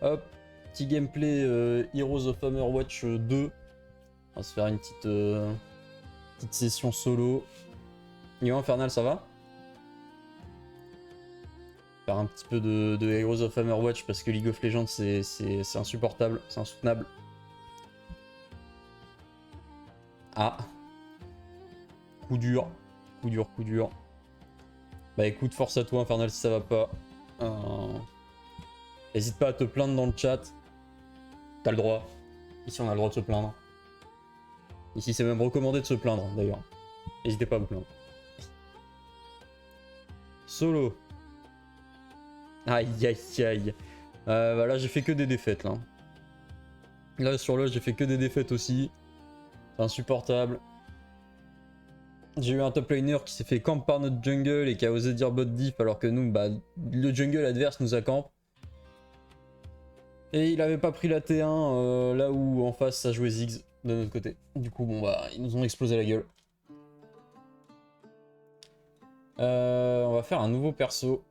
Hop, petit gameplay Heroes of Hammerwatch 2. On va se faire une petite session solo. Yo Infernal, ça va? Faire un petit peu de Heroes of Hammerwatch parce que League of Legends c'est insupportable, c'est insoutenable. Ah. Coup dur, coup dur, coup dur. Bah écoute, force à toi Infernal si ça va pas. N'hésite pas à te plaindre dans le chat. T'as le droit. Ici on a le droit de se plaindre. Ici c'est même recommandé de se plaindre d'ailleurs. N'hésitez pas à vous plaindre. Solo. Aïe aïe aïe. Bah là j'ai fait que des défaites là. Là sur l'autre j'ai fait que des défaites aussi. C'est insupportable. J'ai eu un top laner qui s'est fait camp par notre jungle et qui a osé dire bot diff alors que nous, bah, le jungle adverse nous a camp. Et il avait pas pris la T1 là où en face ça jouait Ziggs de notre côté. Du coup, bon bah, ils nous ont explosé la gueule. On va faire un nouveau perso.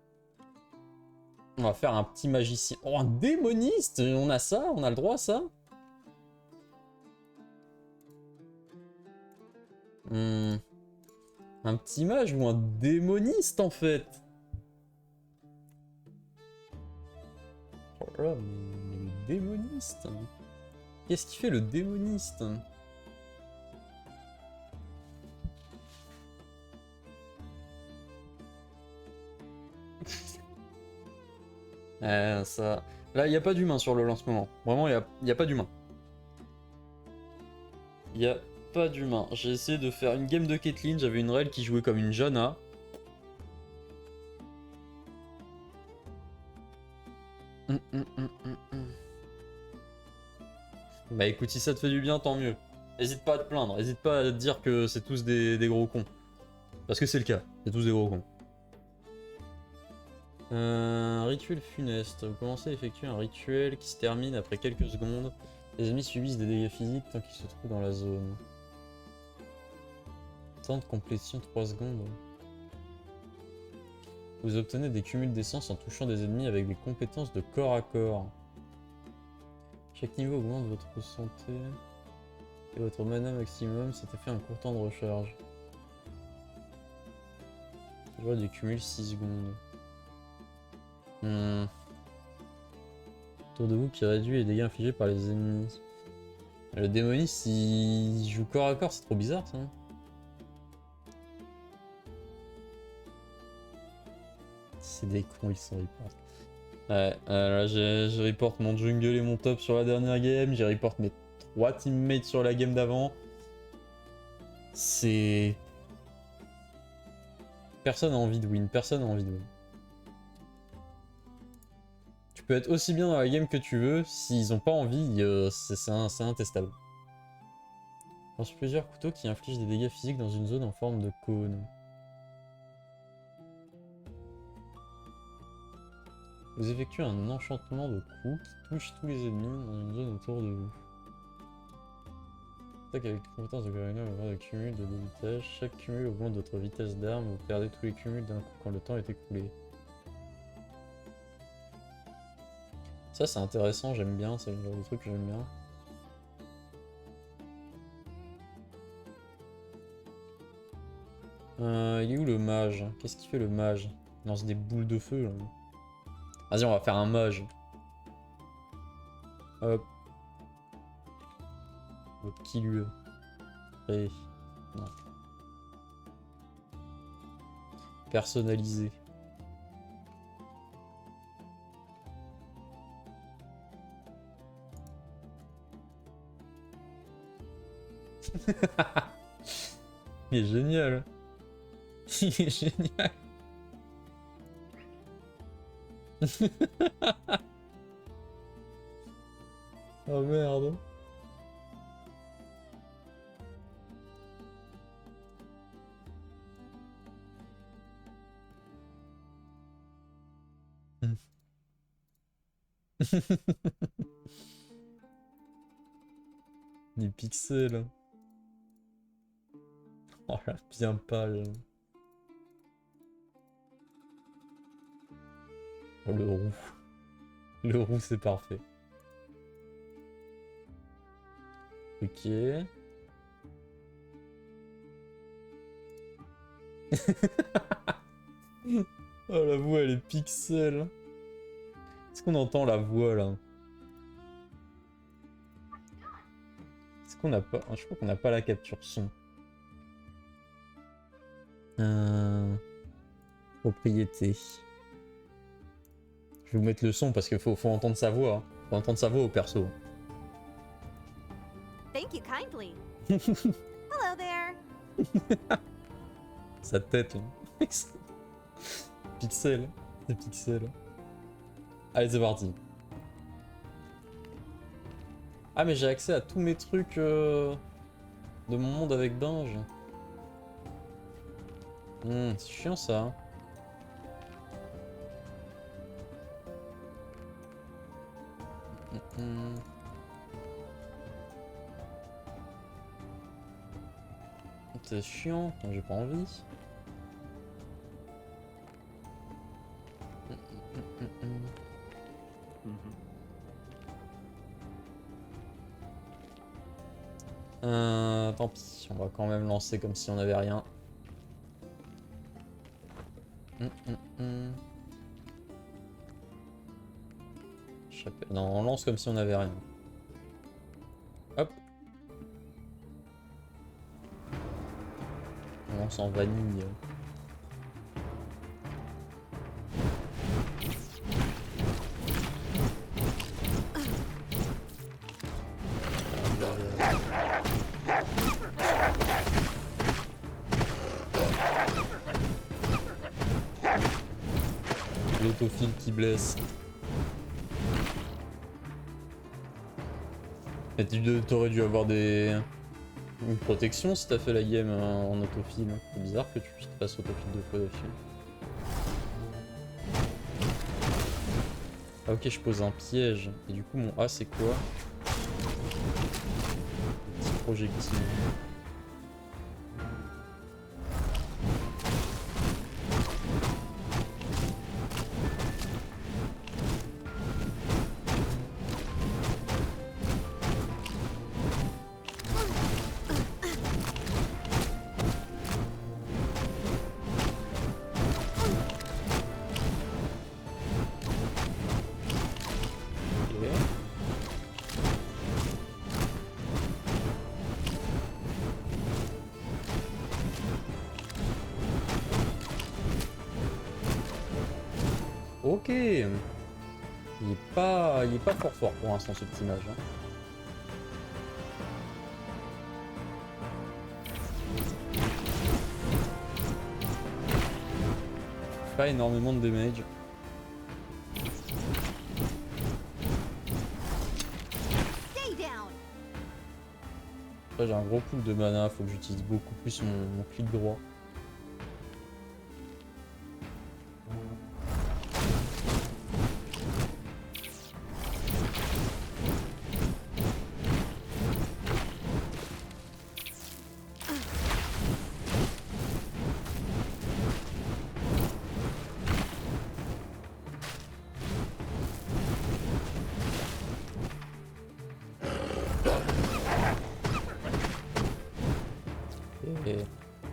On va faire un petit magicien. Oh, un démoniste! On a ça? On a le droit à ça? Un petit mage ou un démoniste en fait? Oh là, mais le démoniste? Qu'est-ce qui fait le démoniste? Ça... Là, il n'y a pas d'humain sur le en ce moment. Vraiment, il n'y a pas d'humain. Il n'y a pas d'humain. J'ai essayé de faire une game de Caitlyn. J'avais une Rel qui jouait comme une Janna. Bah écoute, si ça te fait du bien, tant mieux. Hésite pas à te plaindre. Hésite pas à te dire que c'est tous des gros cons. Parce que c'est le cas. C'est tous des gros cons. Rituel funeste. Vous commencez à effectuer un rituel qui se termine après quelques secondes. Les ennemis subissent des dégâts physiques tant qu'ils se trouvent dans la zone. Temps de complétion 3 secondes. Vous obtenez des cumuls d'essence en touchant des ennemis avec des compétences de corps à corps. Chaque niveau augmente votre santé et votre mana maximum. Cet effet a un court temps de recharge. Je vois du cumul 6 secondes. Tour de vous qui réduit les dégâts infligés par les ennemis. Le démoniste, il joue corps à corps, c'est trop bizarre ça. C'est des cons, ils sont report. Ouais, là j'ai report mon jungle et mon top sur la dernière game, j'ai report mes 3 teammates sur la game d'avant. C'est... Personne n'a envie de win, personne n'a envie de win. Tu peux être aussi bien dans la game que tu veux, s'ils ont pas envie, c'est intestable. Lance plusieurs couteaux qui infligent des dégâts physiques dans une zone en forme de cône. Vous effectuez un enchantement de coups qui touche tous les ennemis dans une zone autour de vous. Attaque avec les compétences de Garena au de cumul de vitesse. Chaque cumul augmente votre vitesse d'arme. Vous perdez tous les cumuls d'un coup quand le temps est écoulé. Ça c'est intéressant, j'aime bien, c'est le genre de truc que j'aime bien. Il est où le mage? Qu'est-ce qu'il fait le mage? Il lance des boules de feu là. Vas-y, on va faire un mage. Hop. Hop, qui lui est. Non. Personnalisé. Il est génial. Il est génial. Oh merde. Les pixels. Oh là, bien pâle. Oh le roux. Le roux, c'est parfait. Ok. Oh, la voix, elle est pixel. Est-ce qu'on entend la voix, là? Est-ce qu'on n'a pas... Je crois qu'on n'a pas la capture son. Propriété. Je vais vous mettre le son parce qu'il faut entendre sa voix. Hein. Faut entendre sa voix au perso. Thank you kindly. Hello there. Sa tête, là. Pixel. C'est pixel. Allez, c'est parti. Ah, mais j'ai accès à tous mes trucs de mon monde avec Binge. C'est chiant, ça. Hein. C'est chiant, j'ai pas envie. Tant pis, on va quand même lancer comme si on n'avait rien. Non, on lance comme si on n'avait rien. Hop. On lance en vanille. L'autofile qui blesse. Et t'aurais dû avoir une protection si t'as fait la game en autofile. C'est bizarre que tu te fasses autofile 2 fois d'affilée. Ah ok, je pose un piège. Et du coup mon A c'est quoi? Petit projectile. Ok. Il est pas fort pour l'instant ce petit mage. Hein. Pas énormément de damage. Après j'ai un gros pool de mana, faut que j'utilise beaucoup plus mon clic droit.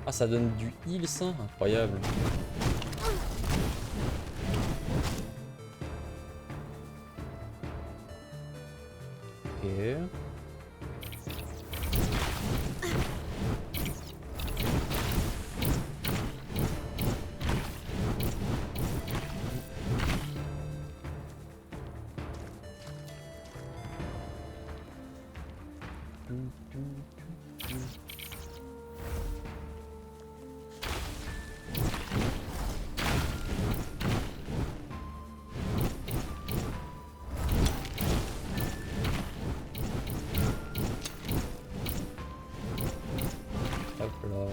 Ah, ça donne du heal, ça? Incroyable. Ok. Hop là.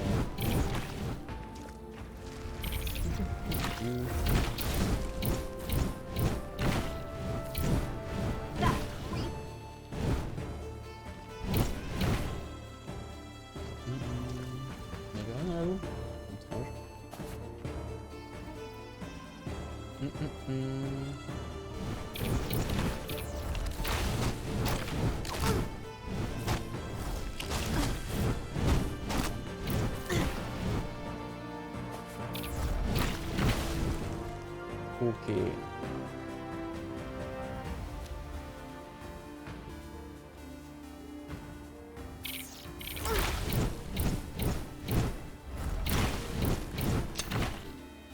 Ok.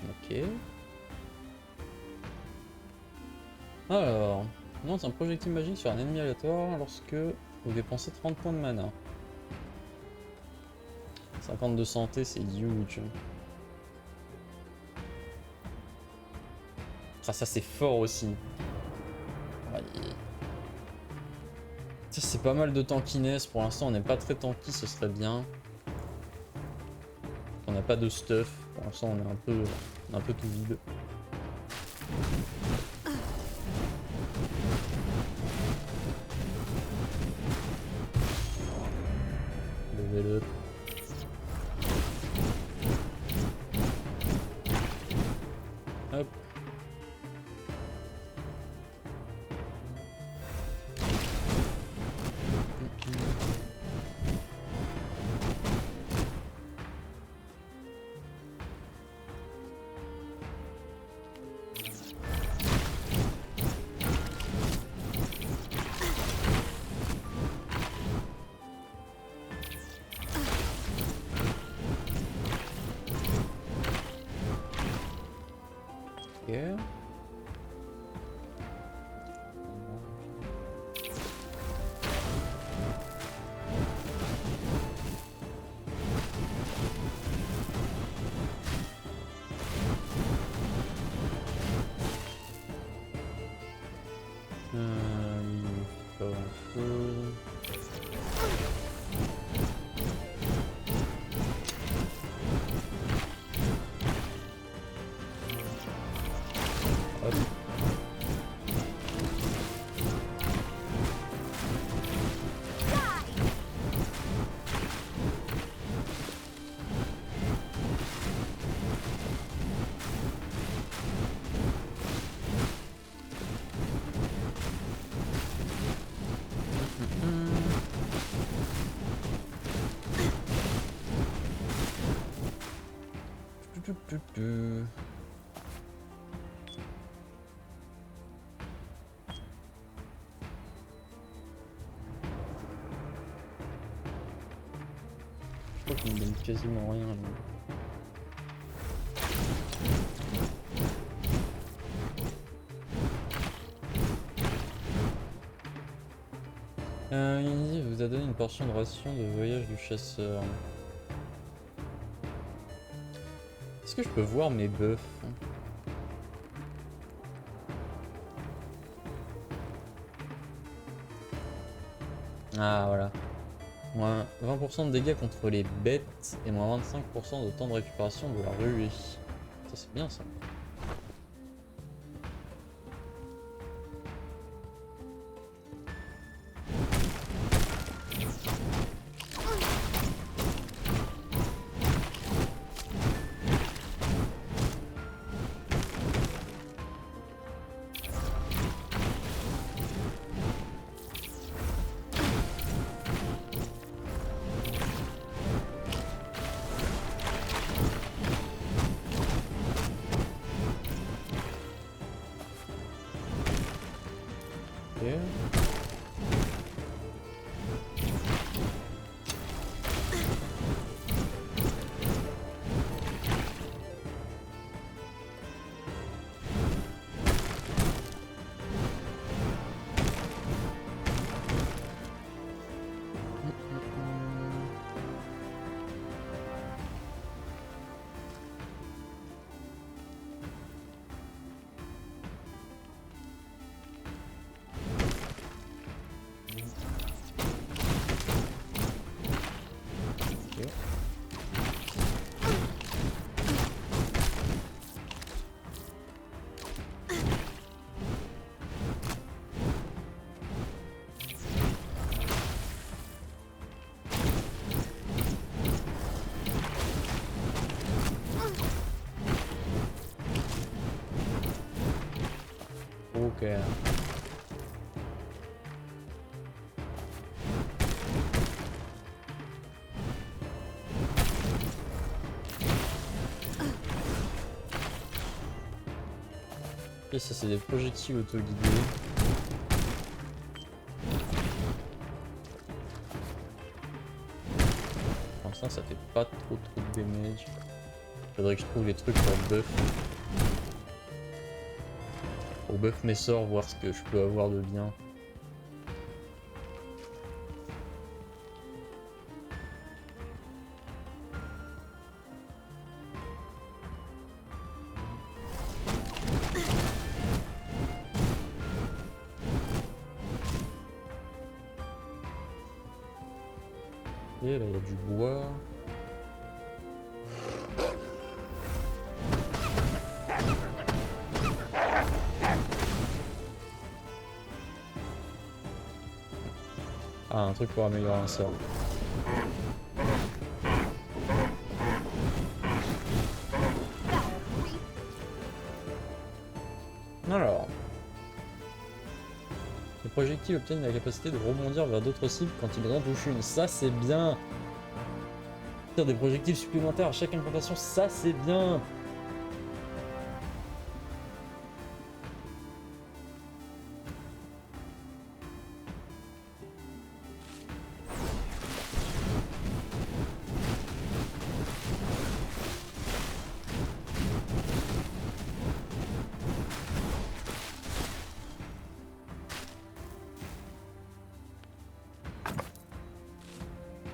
Ok. Alors, lance un projectile magique sur un ennemi aléatoire lorsque vous dépensez 30 points de mana. 50 de santé, c'est huge. Ah, ça c'est fort aussi. Ouais. Ça c'est pas mal de tankiness. Pour l'instant, on n'est pas très tanky, ce serait bien. On n'a pas de stuff. Pour l'instant, on est un peu tout vide. Level up. Hop. Ok. Pas grand-chose. Hop. Tu. Je crois qu'il me donne quasiment rien là. Il vous a donné une portion de ration de voyage du chasseur. Est-ce que je peux voir mes bœufs? Ah voilà. Moins 20% de dégâts contre les bêtes et moins 25% de temps de récupération de la ruée. Ça c'est bien ça. Ok. Ok. Et ça c'est des projectiles autoguidés. Pour l'instant ça fait pas trop de damage. Faudrait que je trouve les trucs pour buff. Pour buff mes sorts, voir ce que je peux avoir de bien. Et là il y a du bois. Ah, un truc pour améliorer un sort. Alors. Les projectiles obtiennent la capacité de rebondir vers d'autres cibles quand ils en touchent une. Ça c'est bien. Faire des projectiles supplémentaires à chaque incantation, ça c'est bien.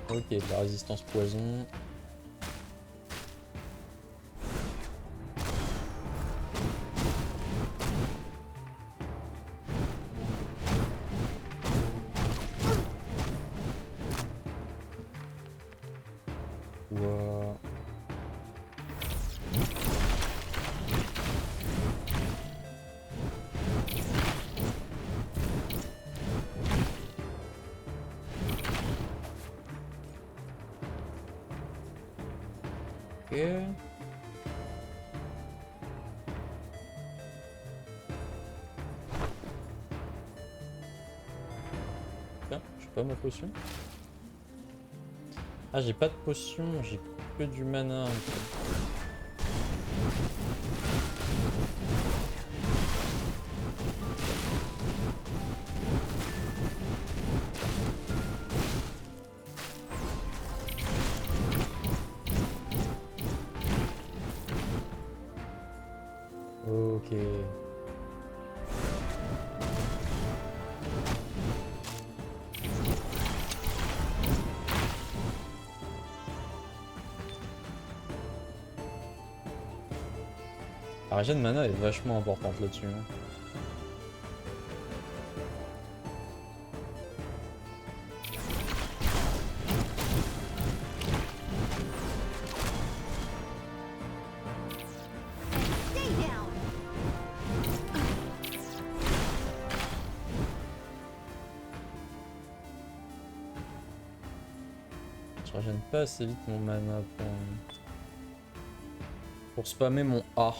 Ok, de la résistance poison. Ouah. Ok. Tiens, j'ai pas ma potion. Ah, j'ai pas de potion, j'ai que du mana. En fait. Ok. La régène de mana est vachement importante là-dessus. Hein. Stay down. Je régène pas assez vite mon mana pour spammer mon A.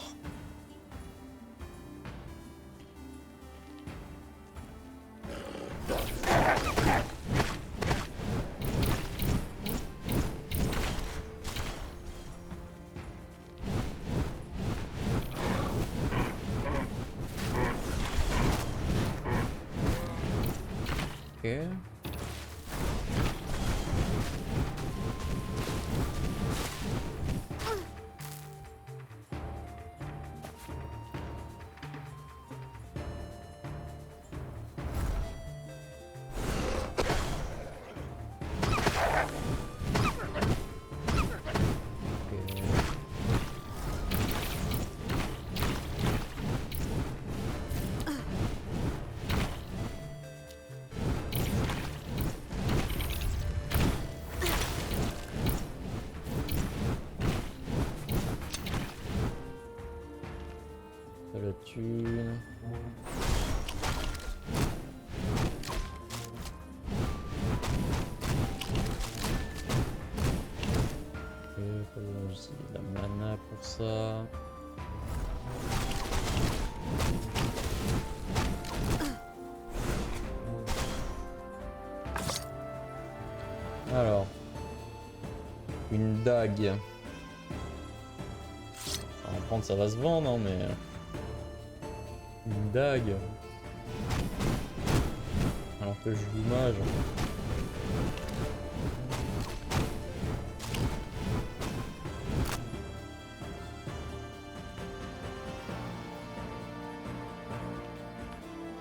Ok. La thune. Ok, j'ai la mana pour ça. Alors, une dague. On va prendre, ça va se vendre, hein, mais. Une dague. Alors que je joue mage.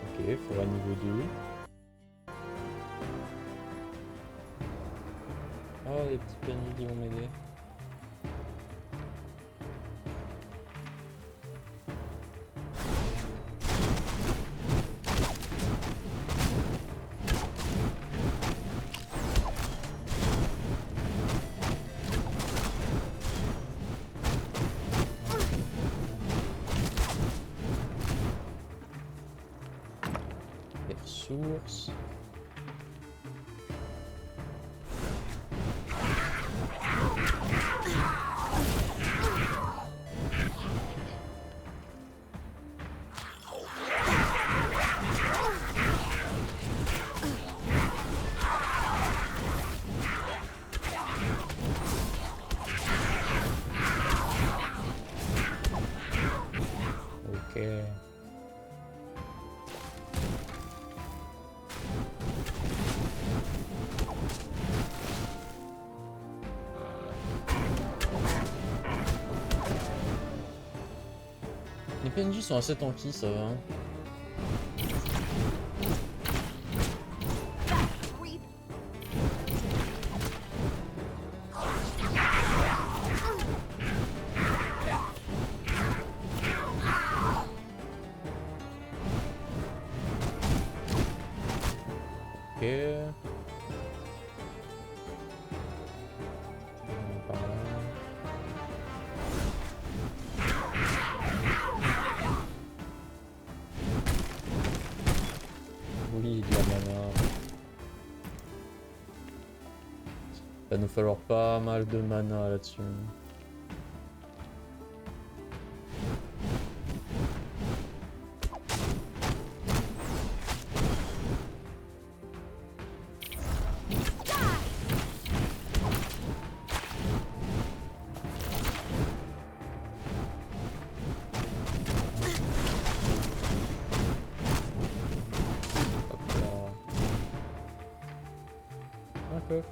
Ok, forêt niveau 2. Ah, les petits paniers qui vont m'aider. Les ressources. Ok. Les PNJ sont assez tanky, ça va. Hein. Creep. Ok. Par là. Oui, de la mana. Il va nous falloir pas mal de mana là-dessus. Hop là. Ok.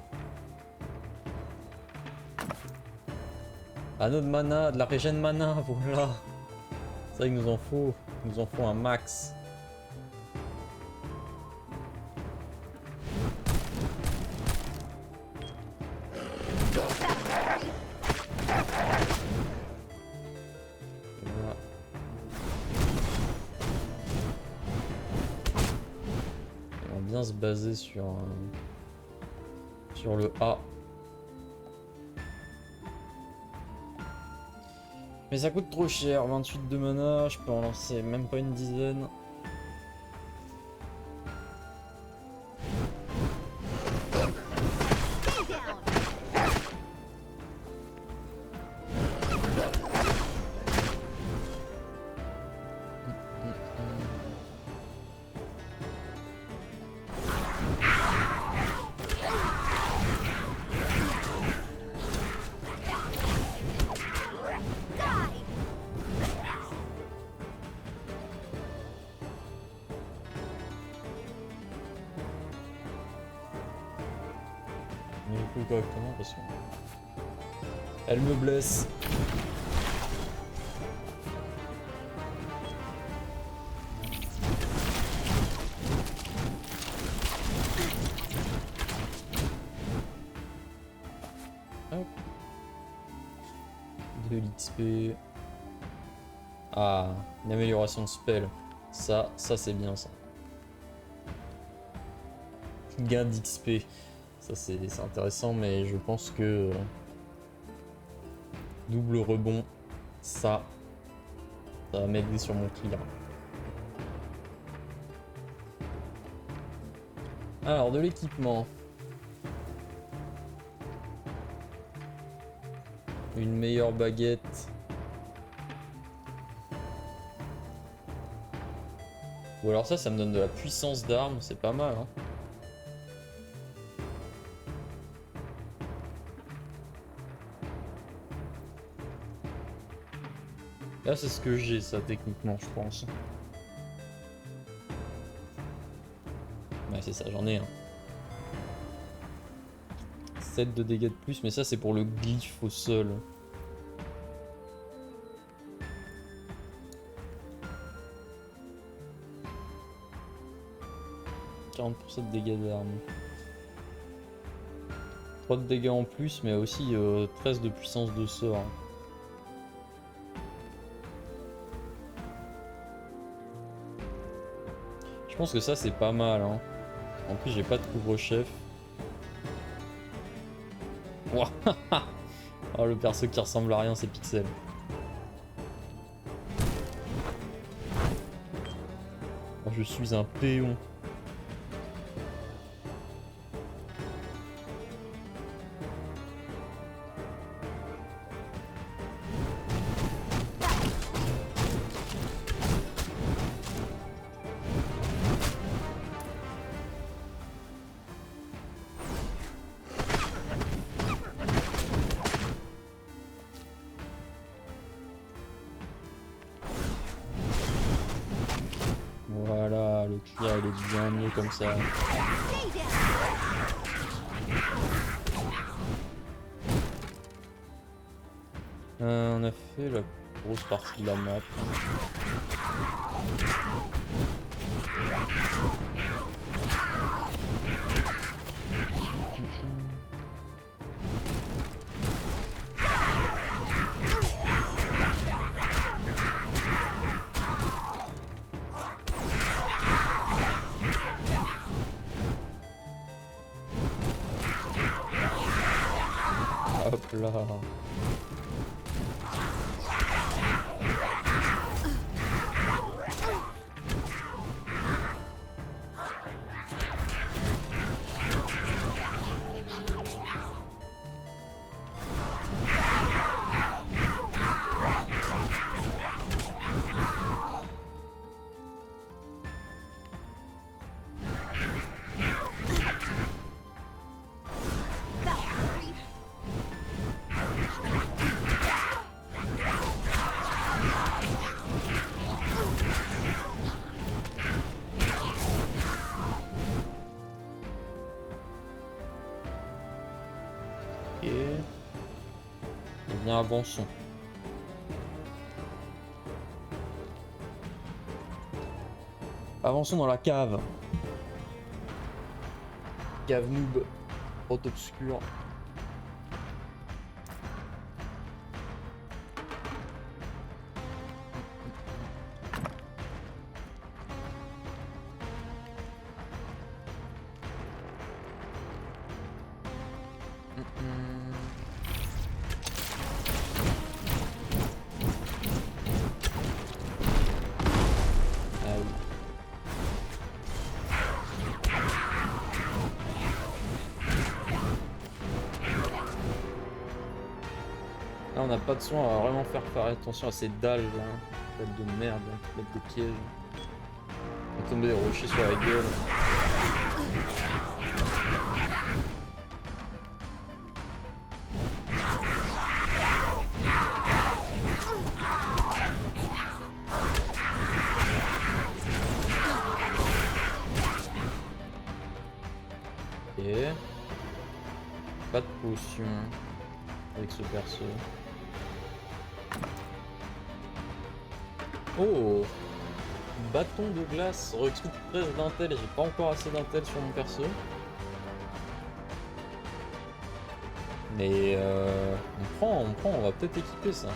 Anneau de mana, de la régène mana, voilà. C'est vrai qu'il nous en faut. Il nous en faut un max. Voilà. On va bien se baser sur le A. Mais ça coûte trop cher, 28 de mana, je peux en lancer même pas une dizaine. Stay down. Die. Mais du coup correctement parce que elle me blesse. Hop. De l'XP. Ah, une amélioration de spell. Ça c'est bien ça. Gain d'XP. Ça c'est intéressant, mais je pense que double rebond, ça va m'aider sur mon clear. Alors de l'équipement. Une meilleure baguette. Ou alors ça me donne de la puissance d'arme, c'est pas mal hein. Là c'est ce que j'ai ça techniquement je pense. Ouais, c'est ça, j'en ai un. 7 de dégâts de plus, mais ça c'est pour le glyphe au sol. « 40% de dégâts d'armes. 3 de dégâts en plus, mais aussi 13 de puissance de sort. Je pense que ça c'est pas mal. Hein. En plus j'ai pas de couvre-chef. Wow. Oh, le perso qui ressemble à rien, c'est Pixel. Oh, je suis un péon. Voilà, le tir il est bien mieux comme ça. Stay down. On a fait la grosse partie de la map. Hop là. Et bien avançons. Avançons dans la cave. Cave noob, grotte obscure. Ah oui. Là on n'a pas de soin, on va vraiment faire attention à ces dalles là. Dalles de merde, hein, mettre des pièges. On va tomber des rochers sur la gueule. Et pas de potion avec ce perso. Oh, bâton de glace, recrute 13 d'intel, j'ai pas encore assez d'intel sur mon perso. Mais on prend, on va peut-être équiper ça.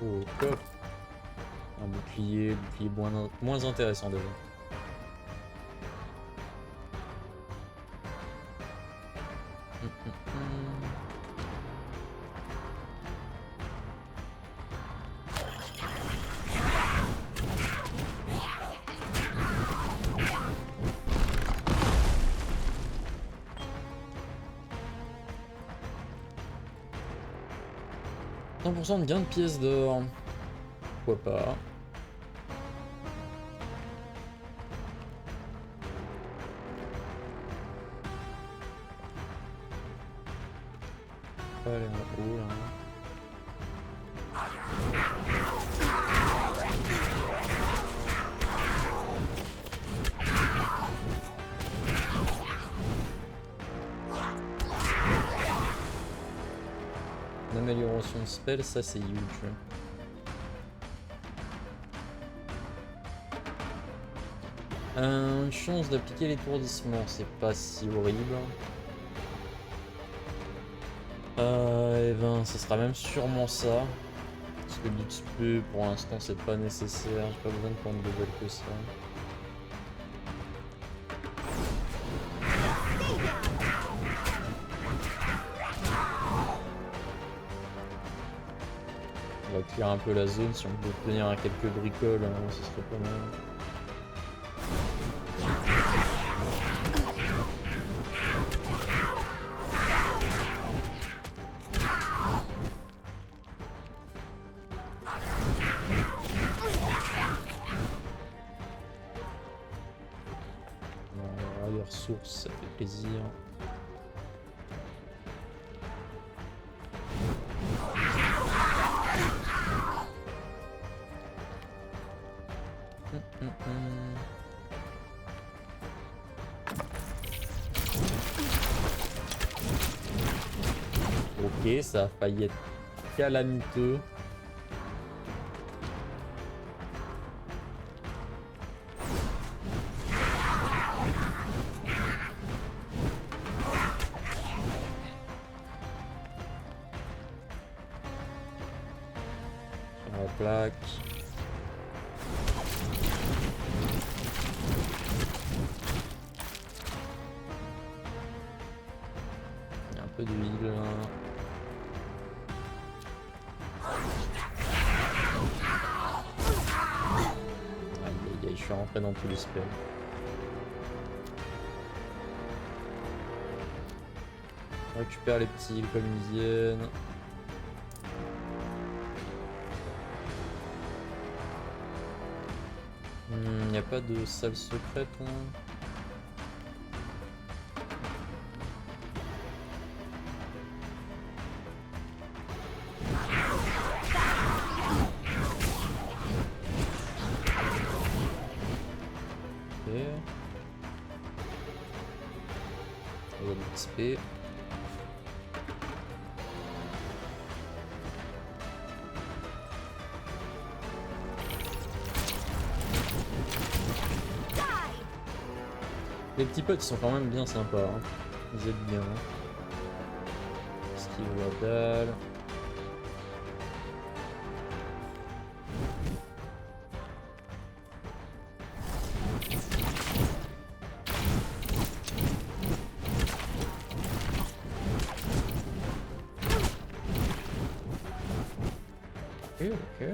Oh, coffre. Un bouclier moins intéressant déjà. 100% de gain de pièces d'or. Pourquoi pas. Pas aller en haut là. L'amélioration de spell, ça c'est huge. Une chance d'appliquer l'étourdissement, c'est pas si horrible. Et ben, ça sera même sûrement ça. Parce que l'XP pour l'instant c'est pas nécessaire, j'ai pas besoin de prendre de level que ça. On va clear un peu la zone, si on peut obtenir à quelques bricoles, hein, ce serait pas mal. Les ressources, ça fait plaisir. Ok, ça a failli être calamiteux. Sur la plaque. Il y a un peu d'huile là. Je suis rentré dans tous les spells. On récupère les petits comme ils viennent. Il n'y a pas de salle secrète hein. XP. Les petits potes ils sont quand même bien sympas, hein. Ils aident bien. Esquive la dalle. Ok.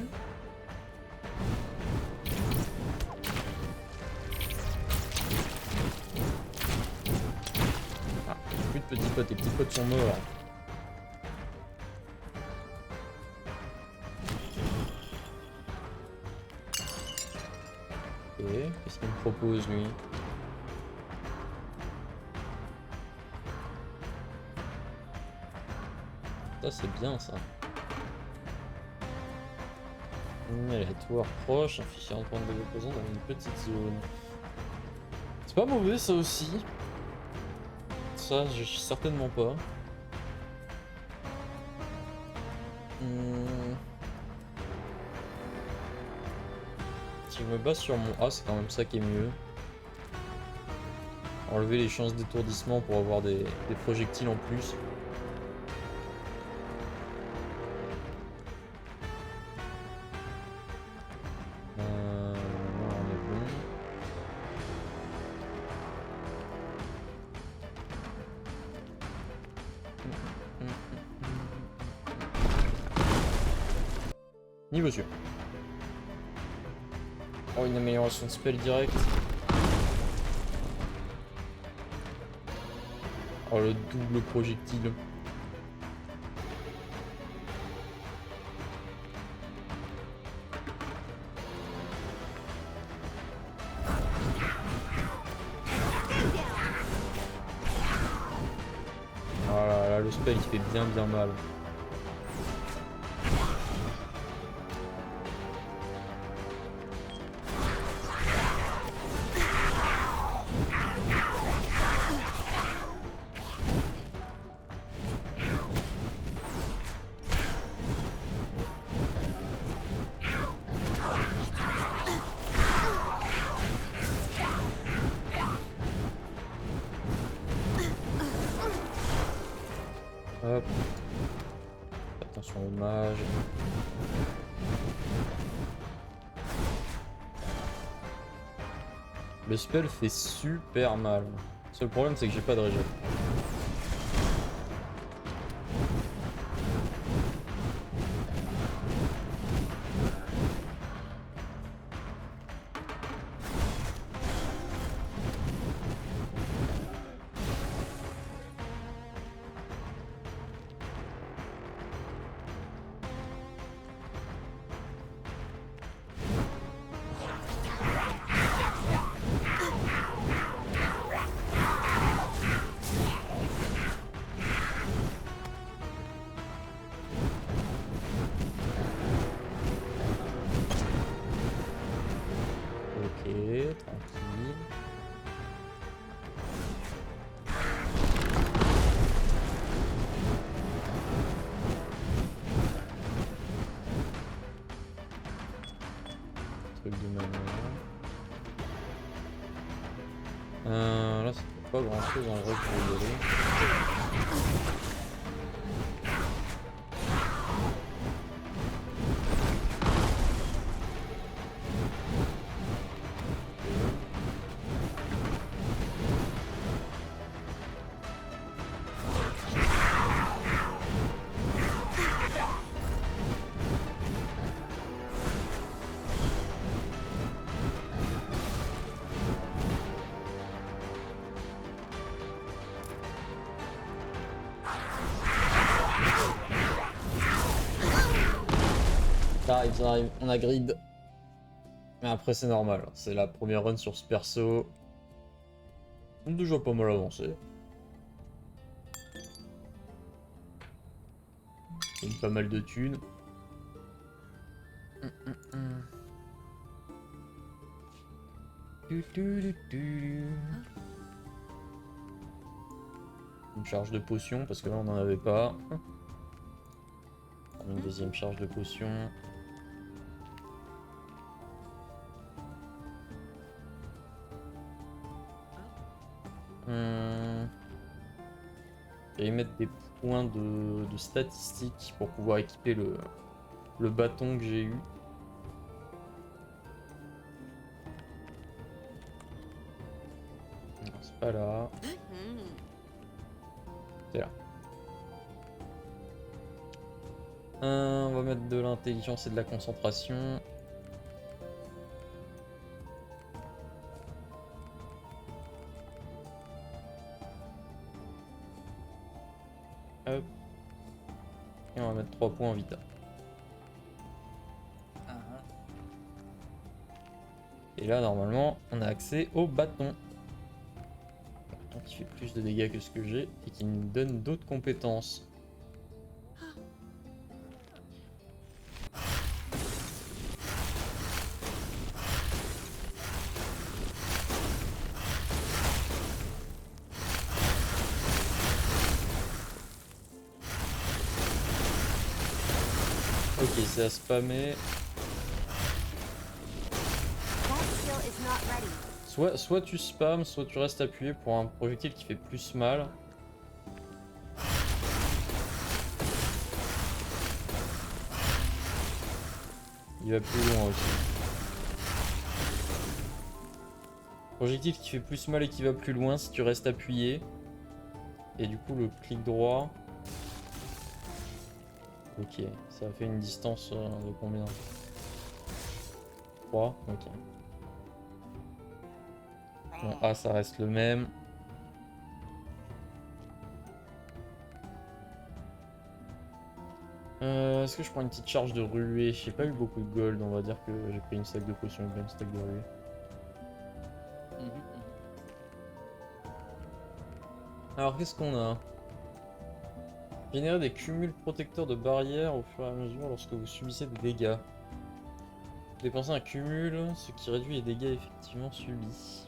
Ah, plus de petits potes, les petits potes sont morts. Ok, qu'est-ce qu'il me propose lui? Ça c'est bien ça. Aléatoire proche, affiché en point de l'opposant dans une petite zone. C'est pas mauvais ça aussi. Ça, je suis certainement pas. Si je me base sur mon A, c'est quand même ça qui est mieux. Enlever les chances d'étourdissement pour avoir des projectiles en plus. Niveau sûr. Oh, une amélioration de spell direct. Oh, le double projectile. spell il fait bien mal. Hop. Attention au mage. Le spell fait super mal. Le seul problème c'est que j'ai pas de régène. Ok, tranquille. Truc de mana. Là, ça fait pas grand chose en vrai pour y aller. Ça arrive, on a grid. Mais après c'est normal, c'est la première run sur ce perso. On est déjà pas mal avancé. Il y a pas mal de thunes. Une charge de potion parce que là on n'en avait pas. Une deuxième charge de potion. Et mettre des points de statistiques pour pouvoir équiper le bâton que j'ai eu. Non, c'est pas là. C'est là. On va mettre de l'intelligence et de la concentration. Hop. Et on va mettre 3 points en vita. Et là, normalement, on a accès au bâton. Un bâton qui fait plus de dégâts que ce que j'ai et qui nous donne d'autres compétences. Ok, c'est à spammer. Soit tu spams, soit tu restes appuyé pour un projectile qui fait plus mal. Il va plus loin aussi. Projectile qui fait plus mal et qui va plus loin si tu restes appuyé. Et du coup le clic droit. Ok, ça fait une distance de combien? 3, ok. Bon, A ça reste le même. Est-ce que je prends une petite charge de ruée? J'ai pas eu beaucoup de gold, on va dire que j'ai pris une stack de potions et bien une stack de ruée. Alors qu'est-ce qu'on a? Générez des cumuls protecteurs de barrières au fur et à mesure lorsque vous subissez des dégâts. Dépensez un cumul, ce qui réduit les dégâts effectivement subis.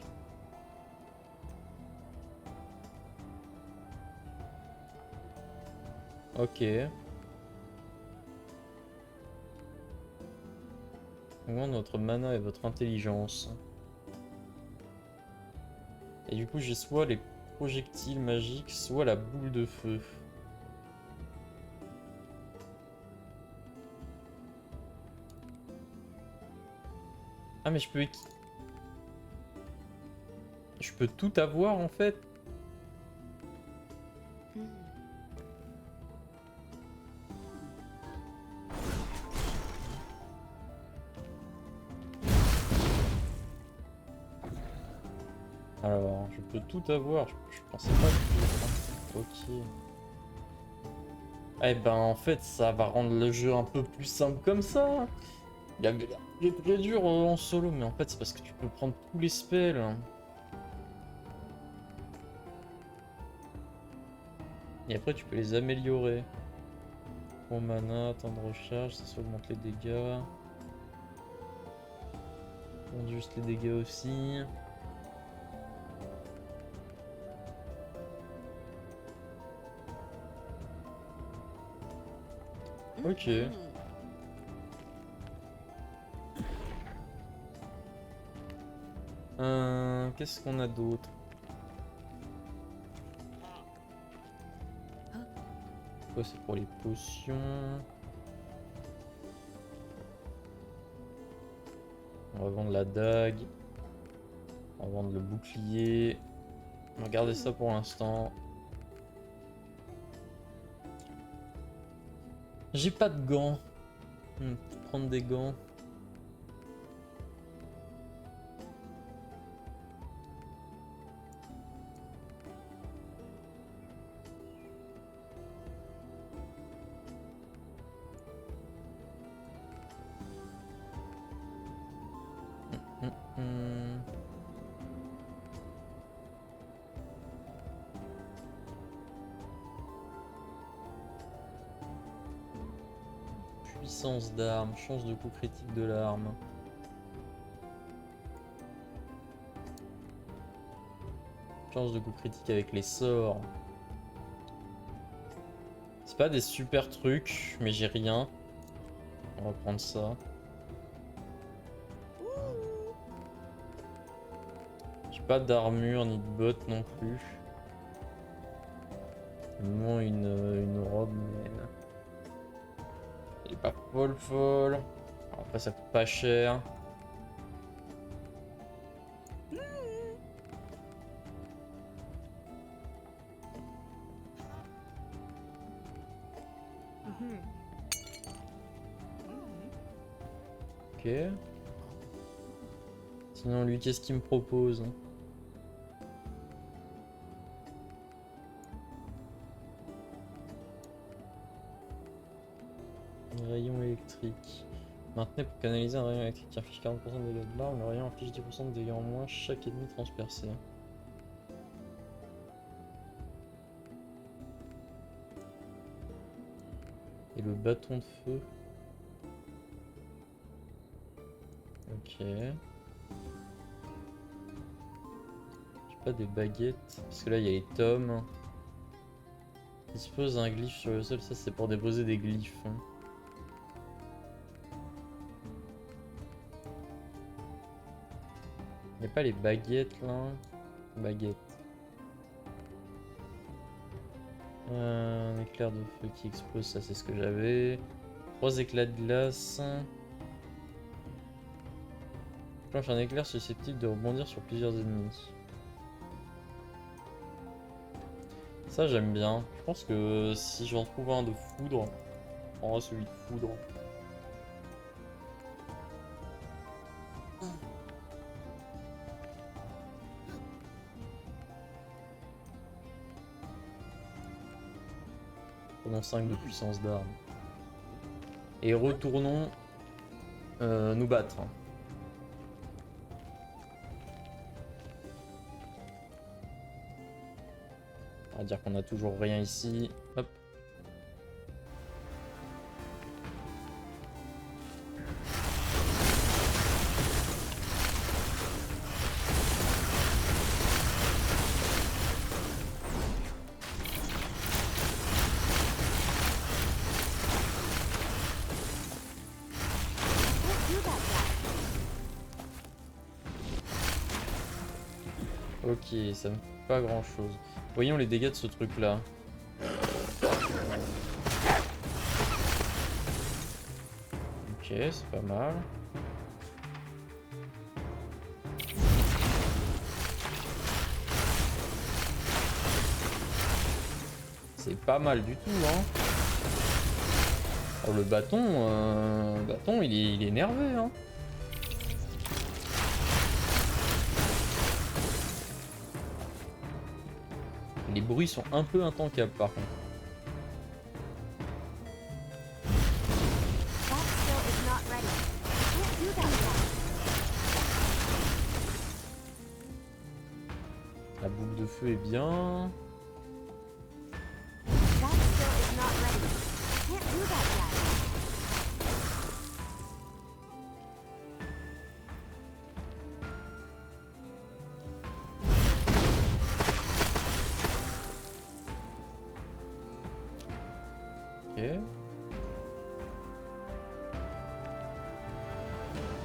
Ok. Augmente votre mana et votre intelligence. Et du coup, j'ai soit les projectiles magiques, soit la boule de feu. Ah, mais je peux tout avoir en fait. Alors, je peux tout avoir. Je pensais pas que... Ok. Eh ben, en fait, ça va rendre le jeu un peu plus simple comme ça. Il avait l'air d'être très dur en solo, mais en fait, c'est parce que tu peux prendre tous les spells. Et après, tu peux les améliorer. Bon mana, temps de recharge, ça augmente les dégâts. On juste les dégâts aussi. Ok. Qu'est-ce qu'on a d'autre? Quoi, c'est pour les potions. On va vendre la dague. On va vendre le bouclier. On va garder ça pour l'instant. J'ai pas de gants. Prendre des gants. Hum, hum. Puissance d'arme, chance de coup critique de l'arme. Chance de coup critique avec les sorts. C'est pas des super trucs, mais j'ai rien. On va prendre ça. J'ai pas d'armure ni de bottes non plus. Moins une robe, mais elle est pas folle. Alors après, ça coûte pas cher. Ok. Sinon, lui, qu'est-ce qu'il me propose? Un rayon électrique. Maintenez pour canaliser un rayon électrique qui inflige 40% de dégâts de l'arme. Le rayon inflige 10% de dégâts en moins chaque ennemi transpercé. Et le bâton de feu. Ok. J'ai pas des baguettes. Parce que là, il y a les tomes. Dispose un glyphe sur le sol. Ça, c'est pour déposer des glyphes. Il n'y a pas les baguettes là. Baguettes. Un éclair de feu qui explose, ça c'est ce que j'avais. 3 éclats de glace. Planche un éclair susceptible de rebondir sur plusieurs ennemis. Ça j'aime bien. Je pense que si j'en trouve un de foudre, on prendra celui de foudre. Prenons 5 de puissance d'arme. Et retournons nous battre. On va dire qu'on a toujours rien ici. Hop. Ok, ça me fait pas grand chose. Voyons les dégâts de ce truc là. Ok, c'est pas mal. C'est pas mal du tout, hein. Oh, le bâton, il est nerveux, hein. Les bruits sont un peu intankables, par contre. That skill is not ready. Can't do that yet. La boule de feu est bien. That skill is not ready. Can't do that yet. Ok.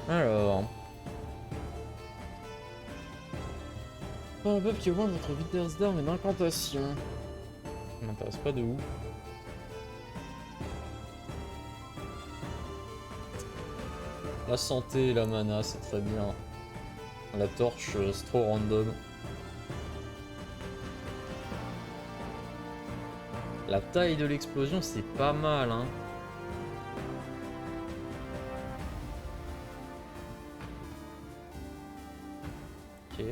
Alors. Pas un buff qui augmente votre vitesse d'arme et d'incantation. Ça m'intéresse pas de ouf. La santé et la mana, c'est très bien. La torche, c'est trop random. La taille de l'explosion, c'est pas mal, hein. Ok.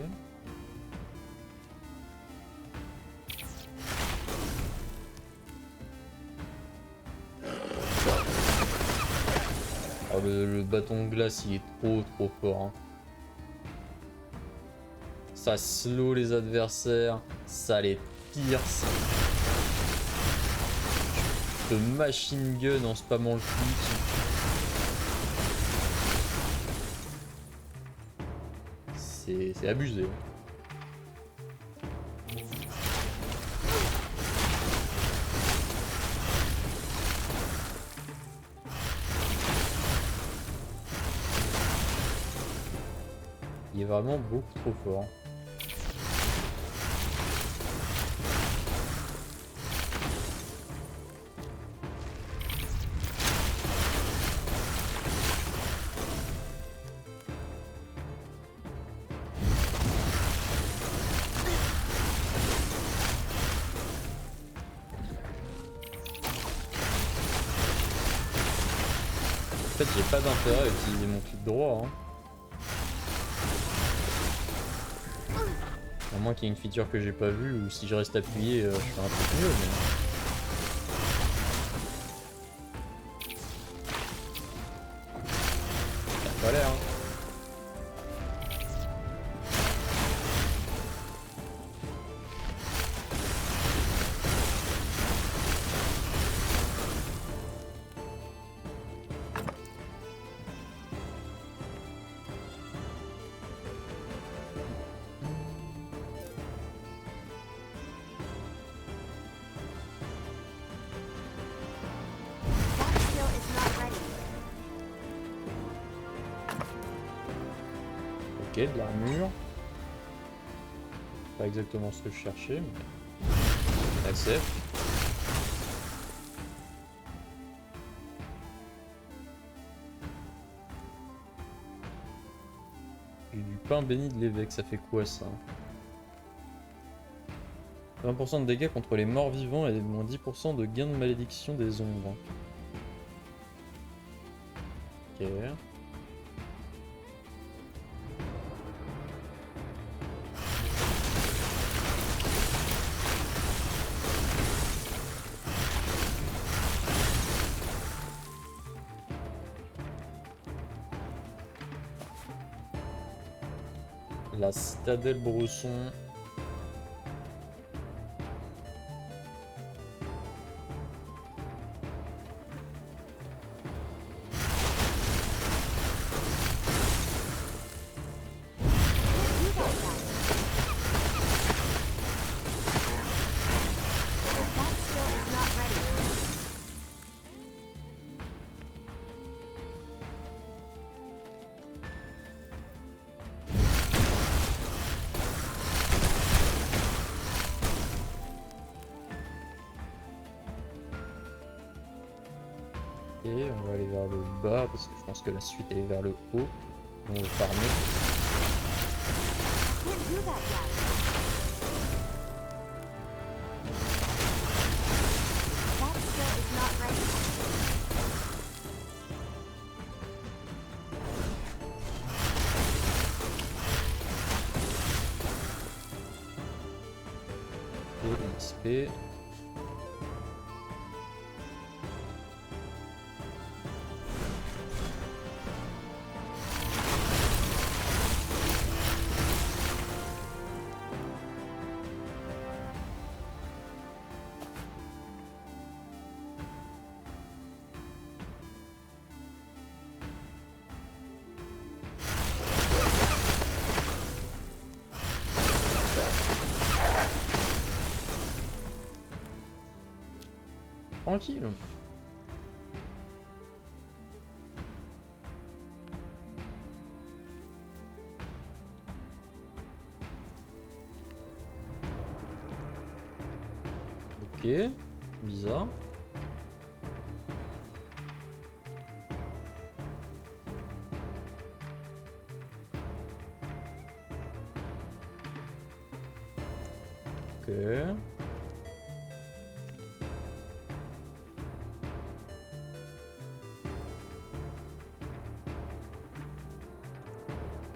Oh, le bâton de glace, il est trop fort, hein. Ça slow les adversaires, ça les pierce. De machine gun en spammant le clic. C'est abusé. Il est vraiment beaucoup trop fort. En fait, j'ai pas d'intérêt à utiliser mon clic droit, hein. À moins qu'il y ait une feature que j'ai pas vue, ou si je reste appuyé, je fais un truc mieux, mais... Ça a pas l'air, hein. That skill is not ready. Ok, de l'armure. Pas exactement ce que je cherchais, mais... Accept. Du pain béni de l'évêque, ça fait quoi ça? 20% de dégâts contre les morts vivants et moins 10% de gain de malédiction des ombres. Ok. La citadelle Bresson. Can't do that yet. That skill is not ready. Et on va aller vers le bas parce que je pense que la suite elle est vers le haut. On va farmer. Can't do that yet. That skill is not ready. Et XP. Tranquille. Ok, bizarre. Ok.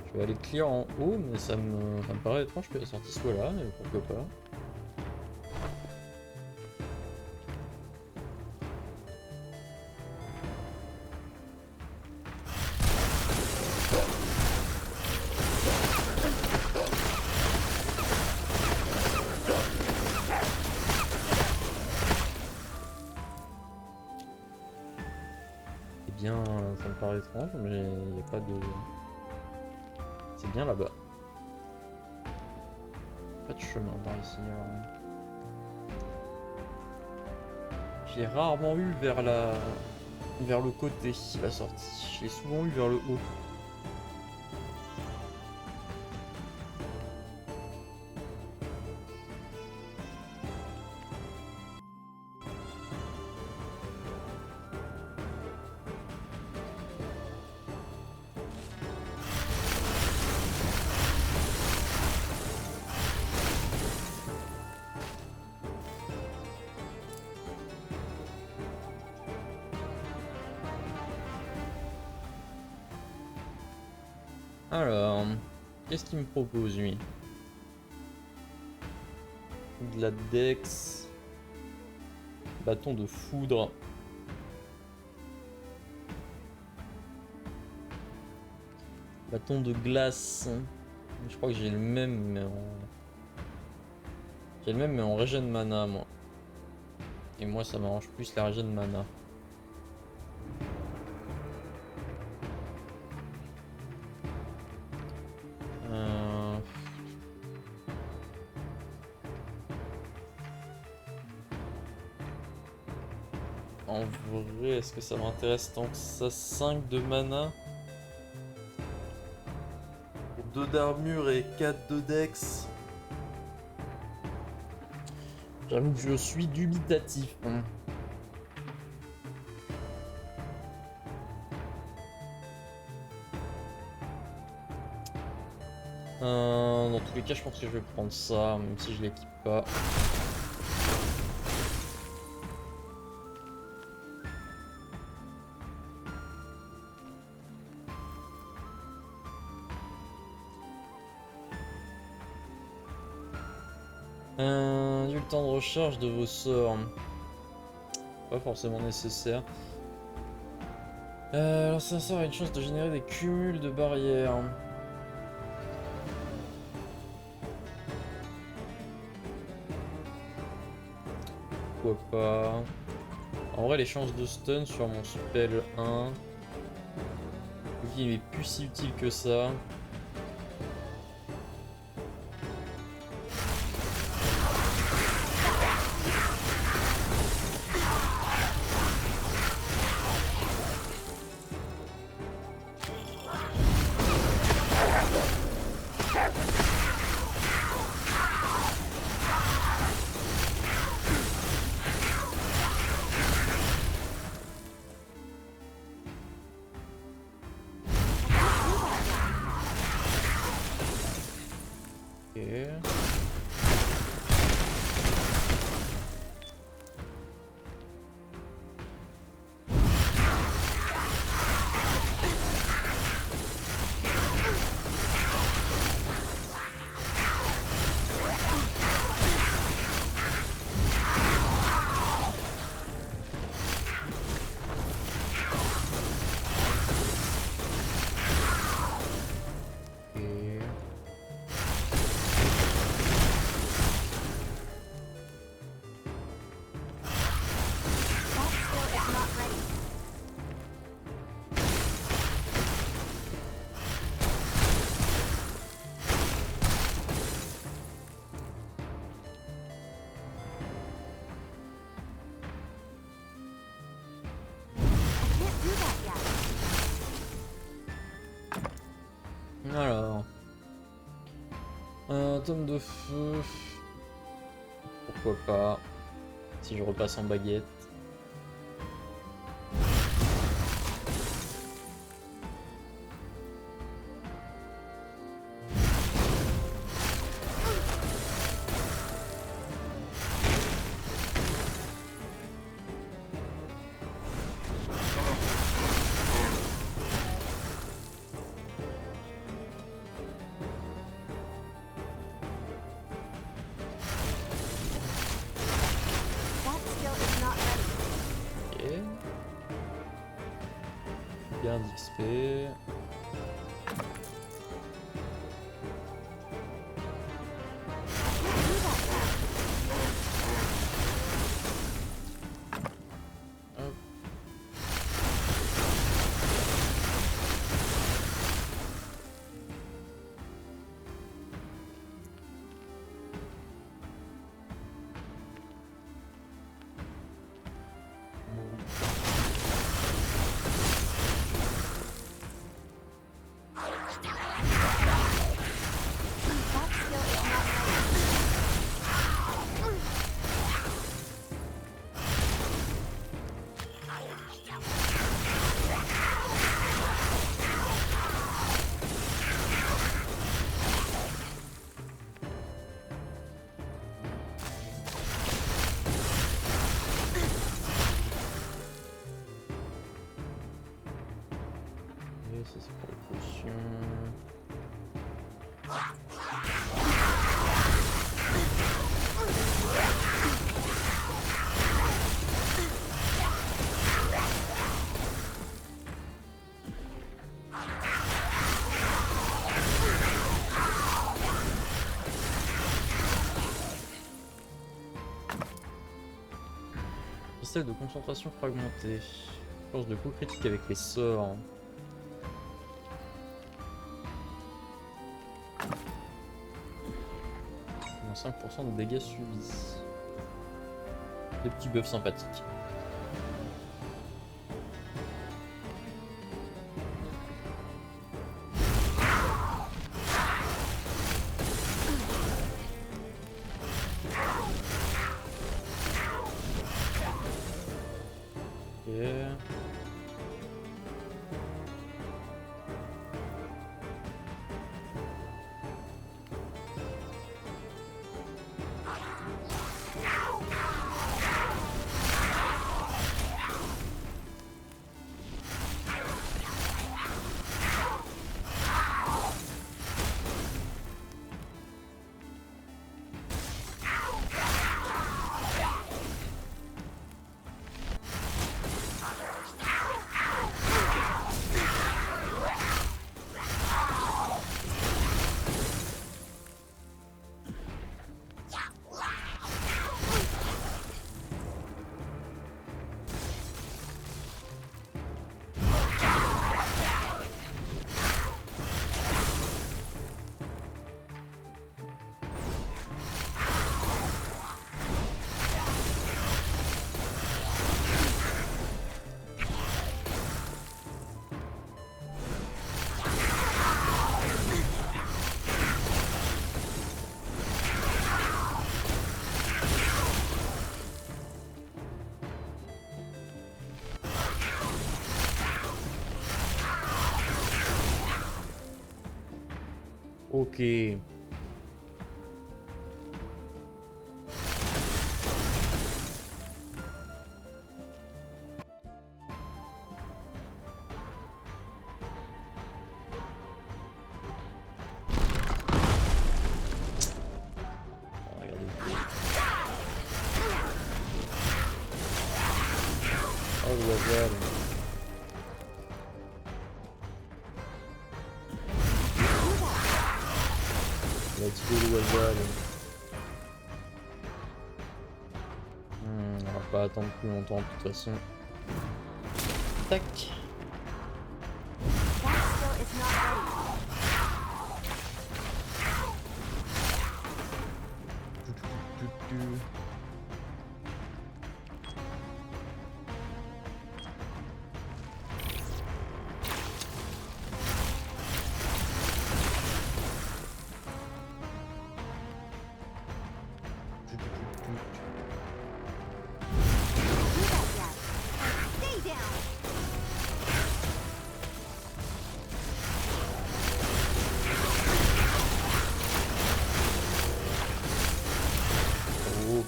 Je vais aller clear en haut, mais ça me paraît étrange que la sortie soit là, mais pourquoi pas. Eh bien, ça me paraît étrange, mais il n'y a pas de... C'est bien là-bas. Pas de chemin par ici. J'ai rarement eu vers le côté la sortie. Je l'ai souvent eu vers le haut. Alors, qu'est-ce qu'il me propose lui? De la dex, bâton de foudre, bâton de glace. Je crois que j'ai le même, mais en régène de mana moi. Et moi ça m'arrange plus la régène de mana. En vrai, est-ce que ça m'intéresse tant que ça? 5 de mana pour 2 d'armure et 4 de dex. J'avoue que je suis dubitatif. Dans tous les cas, je pense que je vais prendre ça, même si je l'équipe pas. Du temps de recharge de vos sorts. Pas forcément nécessaire. Alors ça sort a une chance de générer des cumuls de barrières. Pourquoi pas. En vrai les chances de stun sur mon spell 1. Il est plus si utile que ça. atome de feu. Pourquoi pas. Si je repasse en baguette. That skill is not ready. Ok. Bien d'XP. Can't do that yet. That skill is not ready. Et ça c'est pour les potions. Cristal de concentration fragmentée. Force de coup critique avec les sorts. Moins 5% de dégâts subis. Des petits buffs sympathiques. Ok. Ok. Regardez. Oh le Wazal. Let's go le Wazal. On va pas attendre plus longtemps de toute façon. Tac. That skill is not ready.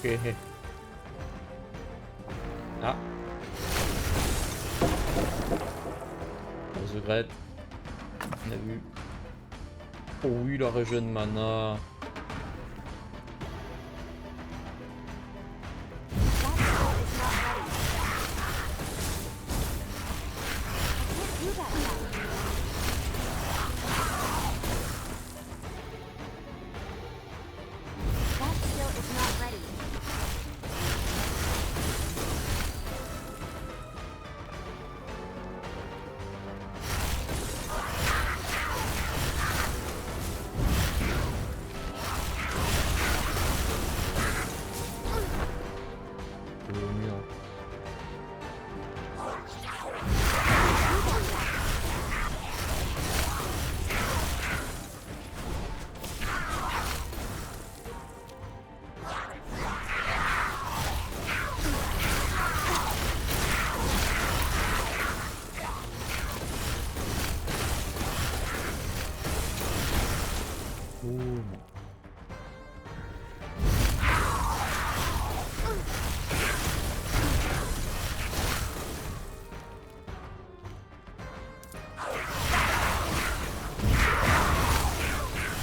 Ok. Ah. The Great. On a vu. Oh oui, la région de mana. That skill is not ready. Au mur. Oh. That skill is not ready.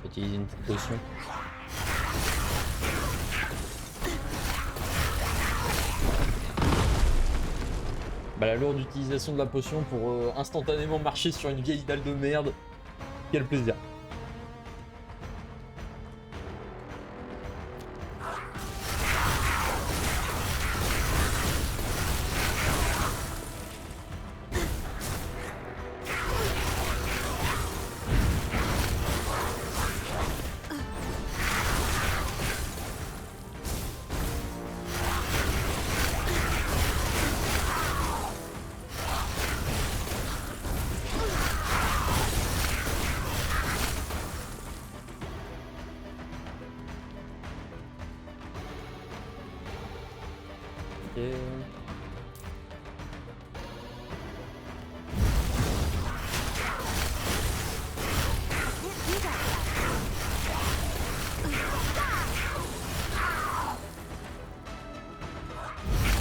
Utiliser une petite potion. Bah la lourde utilisation de la potion pour instantanément marcher sur une vieille dalle de merde. Quel plaisir. Ok. Can't do that yet.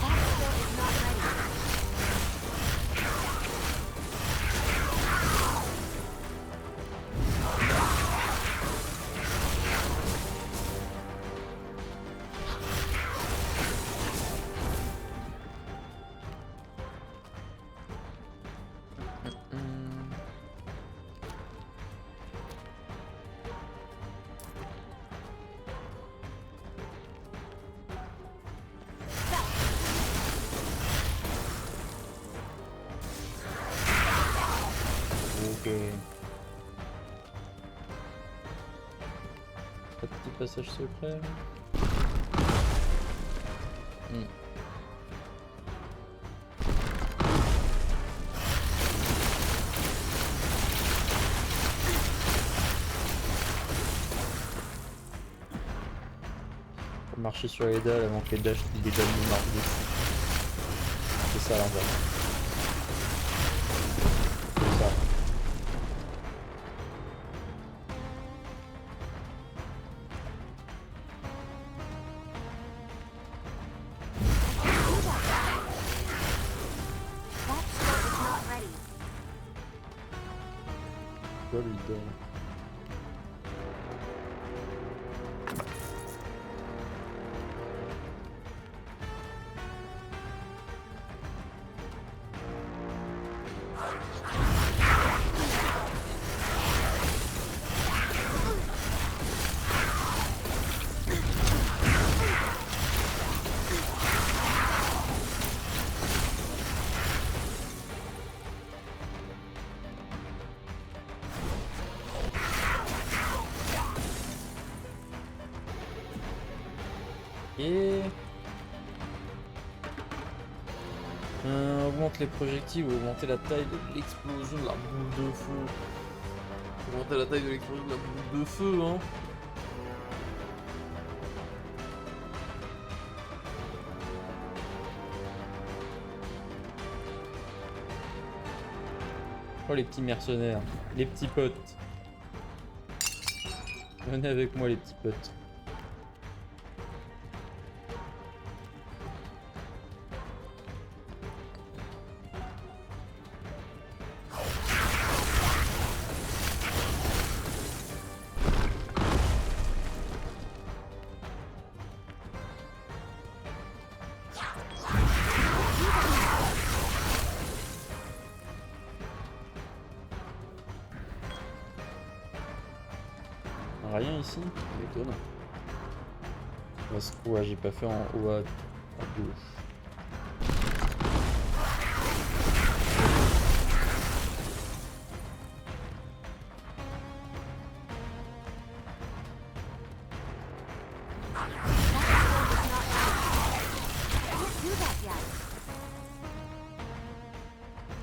That skill is not ready. Ok. Pas de petit passage secret. Hmm. Faut marcher sur les dalles avant que les dalles nous marquent dessus. C'est ça l'envers. C'est ça. That skill is not ready. Quoi lui donne? Et augmente les projectiles ou augmenter la taille de l'explosion de la boule de feu. Augmenter la taille de l'explosion de la boule de feu, hein. Oh les petits mercenaires, les petits potes. Venez avec moi les petits potes. Rien ici, étonnant. Parce que ouais, j'ai pas fait en haut à gauche.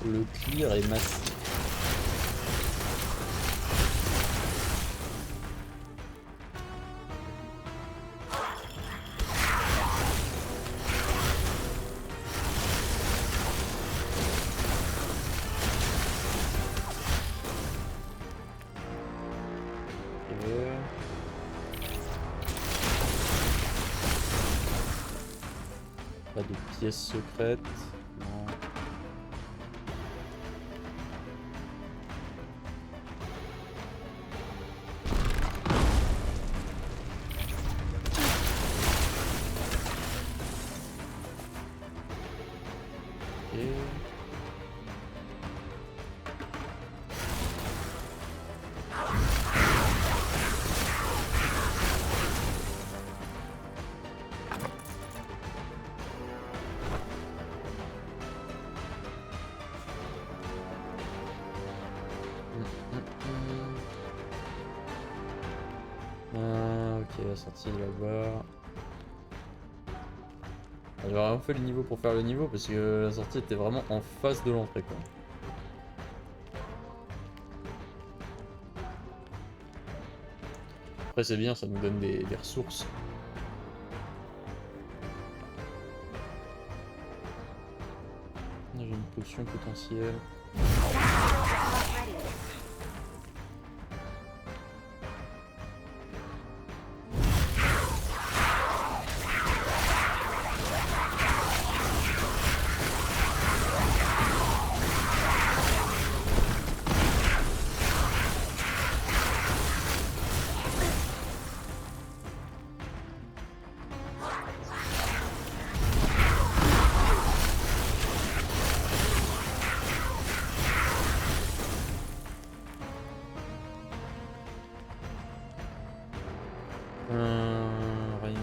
Le clear est massif. Pas de pièces secrètes. Non. Ok. Ok, la sortie est là-bas. J'ai vraiment fait le niveau pour faire le niveau parce que la sortie était vraiment en face de l'entrée quoi. Après c'est bien, ça nous donne des ressources. J'ai une potion potentielle. Rien.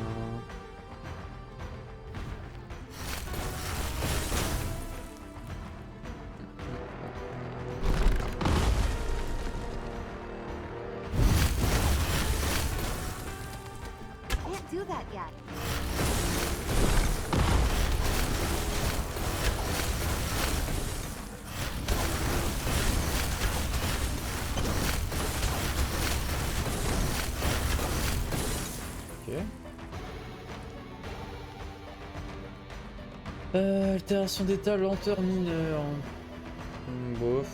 Can't do that yet. Ok. Altération d'état, lenteur mineure. Bof.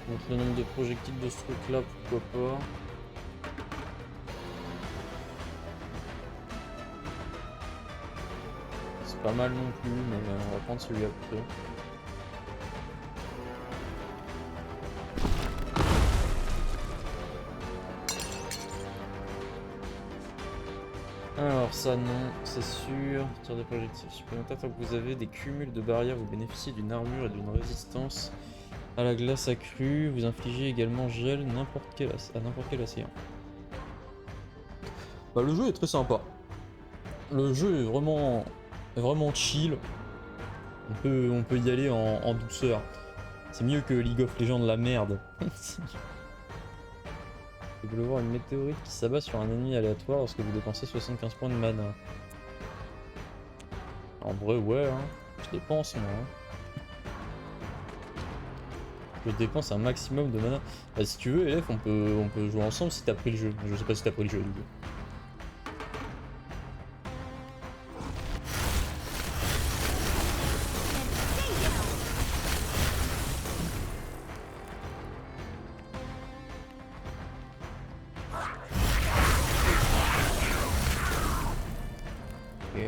Donc le nombre de projectiles de ce truc là, pourquoi pas. C'est pas mal non plus, mais on va prendre celui après. Alors ça non, c'est sûr. Tir de projectiles supplémentaires. Tant que vous avez des cumuls de barrières, vous bénéficiez d'une armure et d'une résistance à la glace accrue. Vous infligez également gel à n'importe quel océan. Bah, le jeu est très sympa. Le jeu est vraiment chill. On peut y aller en douceur. C'est mieux que League of Legends la merde. Vous pouvez voir une météorite qui s'abat sur un ennemi aléatoire lorsque vous dépensez 75 points de mana. En vrai, ouais, hein. Je dépense moi. Je dépense un maximum de mana. Bah, si tu veux, LF, on peut jouer ensemble si t'as pris le jeu. Je sais pas si t'as pris le jeu, du coup. Ok.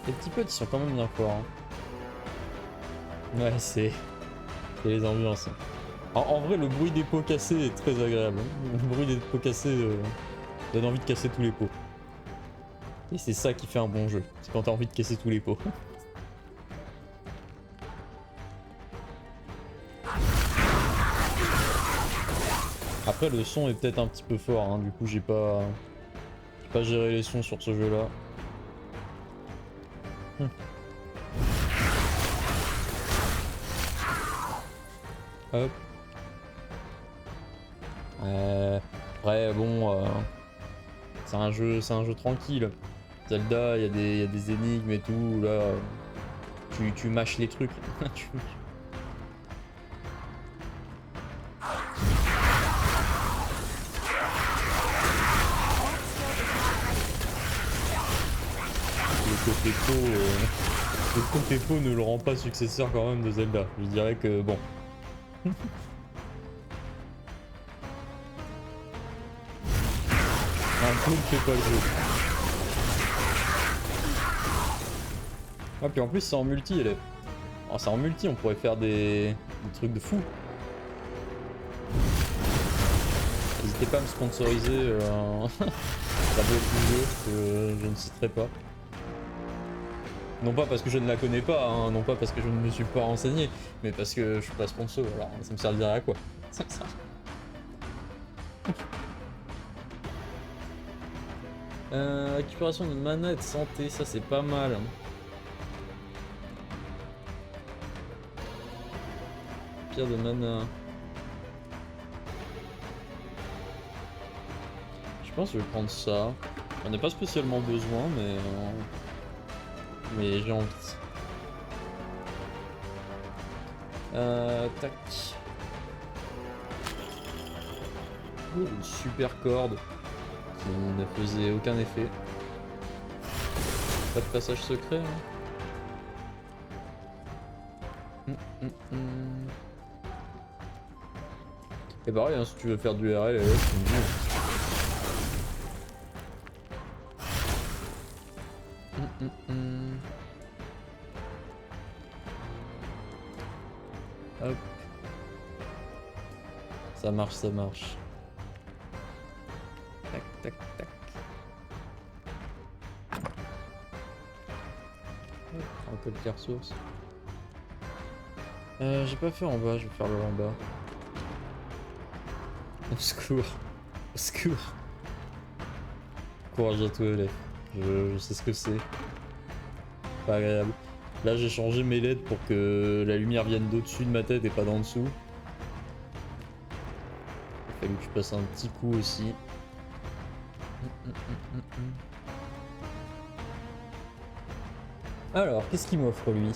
Les petits potes ils sont quand même bien forts. Hein. Ouais, c'est les ambiances. En vrai, le bruit des pots cassés est très agréable. Hein. Le bruit des pots cassés donne envie de casser tous les pots. Et c'est ça qui fait un bon jeu. C'est quand t'as envie de casser tous les pots. Après, le son est peut-être un petit peu fort. Hein. Du coup, j'ai pas géré les sons sur ce jeu-là. Hop. Après bon, c'est un jeu tranquille. Zelda, il y a des énigmes et tout. Là, tu mâches les trucs. Le côté faux ne le rend pas successeur quand même de Zelda. Je dirais que bon. Un peu ne fait pas le jeu. Ah puis en plus c'est en multi elle est. Oh, c'est en multi, on pourrait faire des trucs de fou. N'hésitez pas à me sponsoriser la boîte du jeu que je ne citerai pas. Non pas parce que je ne la connais pas, hein, non pas parce que je ne me suis pas renseigné, mais parce que je suis pas sponsor, alors ça me servirait à quoi? Ça me sert. Récupération de mana et de santé, ça c'est pas mal. Pierre de mana. Je pense que je vais prendre ça. J'en ai pas spécialement besoin, mais j'ai envie. Tac. Oh, une super corde qui ne faisait aucun effet. Pas de passage secret. Hein. Et pareil, hein, si tu veux faire du RL, tu me dis. Hop. Ça marche, ça marche. Tac, tac, tac. Un peu de carte source. J'ai pas fait en bas, je vais faire le en bas. Au secours. Au secours. Courage à toi, élève. Je sais ce que c'est. Pas agréable. Là, j'ai changé mes LED pour que la lumière vienne d'au-dessus de ma tête et pas d'en dessous. Il a fallu que je passe un petit coup aussi. Alors, qu'est-ce qu'il m'offre lui?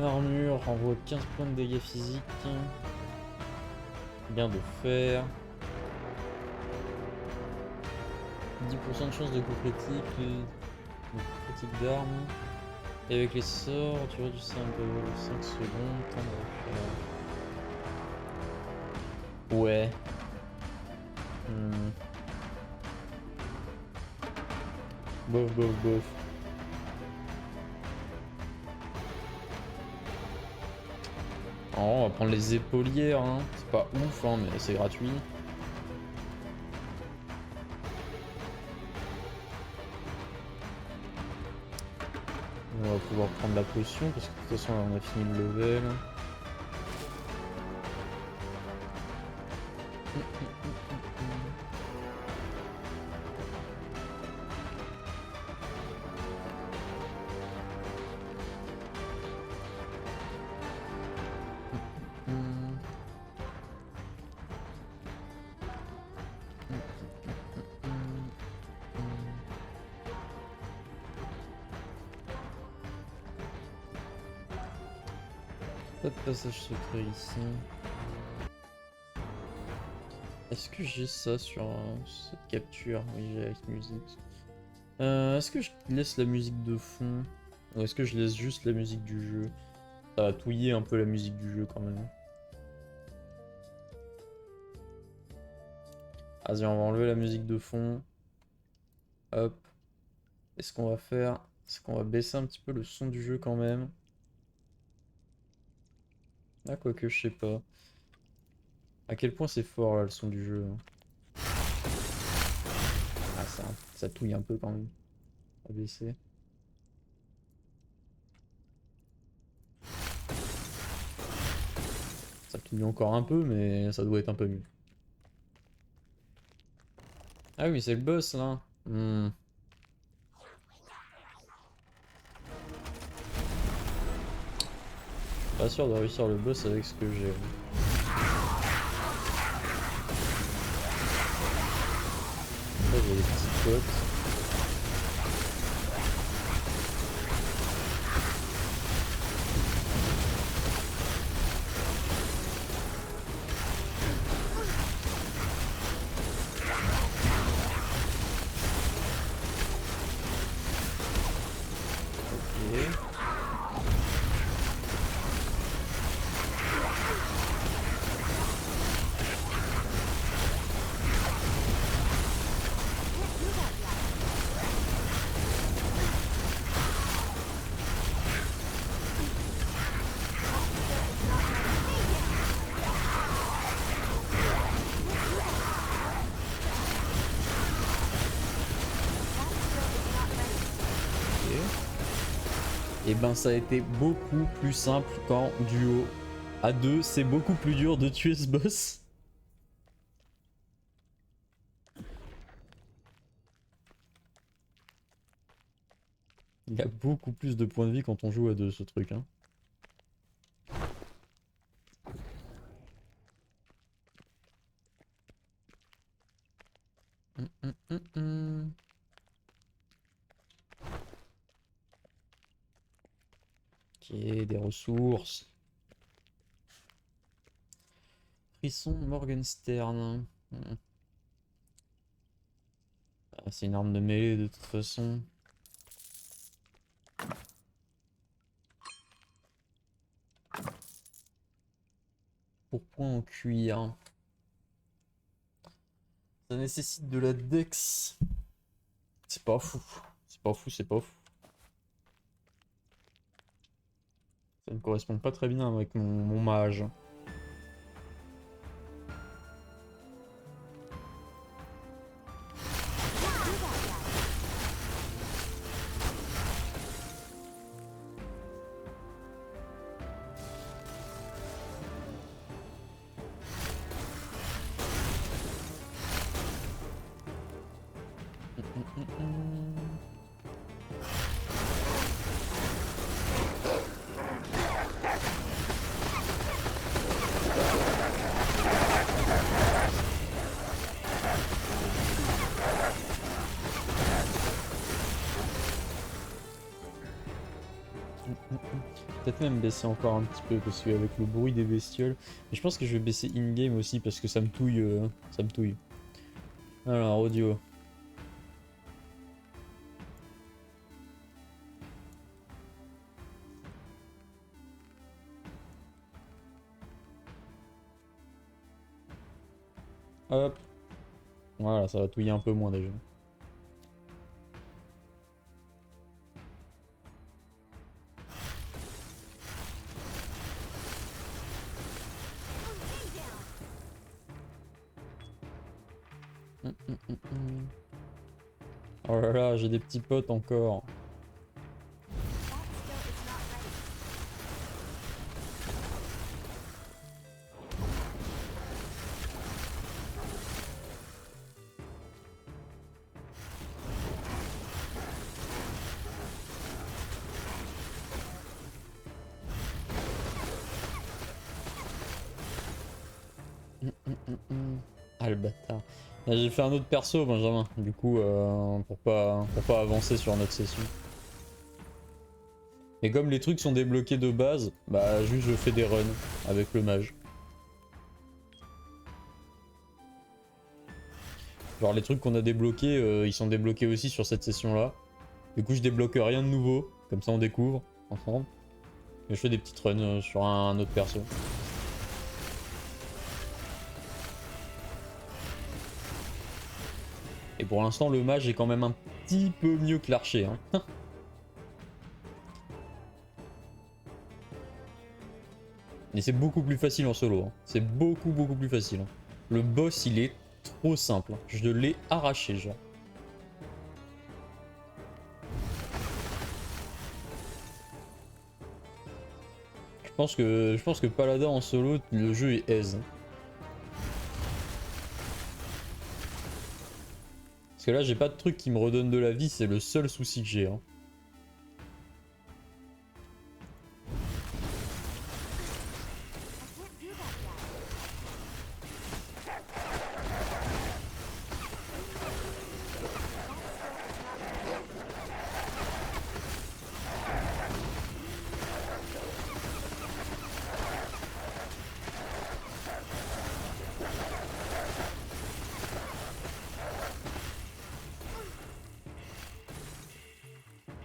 Armure, renvoie 15 points de dégâts physiques. Bien de fer. 10% de chance de coup critique, critique d'armes. Et avec les sorts, tu réduis ça un peu 5 secondes. Temps de refaire. Ouais. Bof, bof, bof. Oh, on va prendre les épaulières, hein. C'est pas ouf, hein, mais c'est gratuit. On va pouvoir prendre la potion parce que de toute façon là, on a fini le level. Pas de passage secret ici. Est-ce que j'ai ça sur cette capture? Oui, j'ai avec musique. Est-ce que je laisse la musique de fond? Ou est-ce que je laisse juste la musique du jeu? Ça va touiller un peu la musique du jeu quand même. Vas-y, on va enlever la musique de fond. Hop. Et ce qu'on va faire, c'est qu'on va baisser un petit peu le son du jeu quand même. Ah, quoique, je sais pas. À quel point c'est fort là le son du jeu, hein. Ah, ça touille un peu quand même. On va baisser. Ça touille encore un peu, mais ça doit être un peu mieux. Ah oui, c'est le boss là. Hmm. Pas sûr de réussir le boss avec ce que j'ai. Là, j'ai des petites potes. Ok. Can't do that yet. Et ben ça a été beaucoup plus simple qu'en duo. À deux, c'est beaucoup plus dur de tuer ce boss. Il a beaucoup plus de points de vie quand on joue à deux, ce truc, hein. Hum. Ok, des ressources. Frisson Morgenstern. Ah, c'est une arme de mêlée de toute façon. Pourpoint en cuir. Ça nécessite de la dex. C'est pas fou. C'est pas fou, c'est pas fou. Ça ne correspond pas très bien avec mon mage. Peut-être même baisser encore un petit peu parce qu'avec le bruit des bestioles. Mais je pense que je vais baisser in-game aussi parce que ça me touille. Ça me touille. Alors, audio. Hop. Voilà, ça va touiller un peu moins déjà. Oh là là, j'ai des petits potes encore. Ah le bâtard. Là, j'ai fait un autre perso, Benjamin, du coup, pour pas avancer sur notre session. Et comme les trucs sont débloqués de base, bah juste je fais des runs avec le mage. Genre les trucs qu'on a débloqués, ils sont débloqués aussi sur cette session là. Du coup je débloque rien de nouveau, comme ça on découvre ensemble. Et je fais des petites runs sur un autre perso. Et pour l'instant le mage est quand même un petit peu mieux que l'archer. Hein. Mais c'est beaucoup plus facile en solo. Hein. C'est beaucoup plus facile. Hein. Le boss il est trop simple. Hein. Je l'ai arraché genre. Je pense que Paladin en solo, le jeu est aise. Hein. Parce que là j'ai pas de truc qui me redonne de la vie, c'est le seul souci que j'ai. Hein.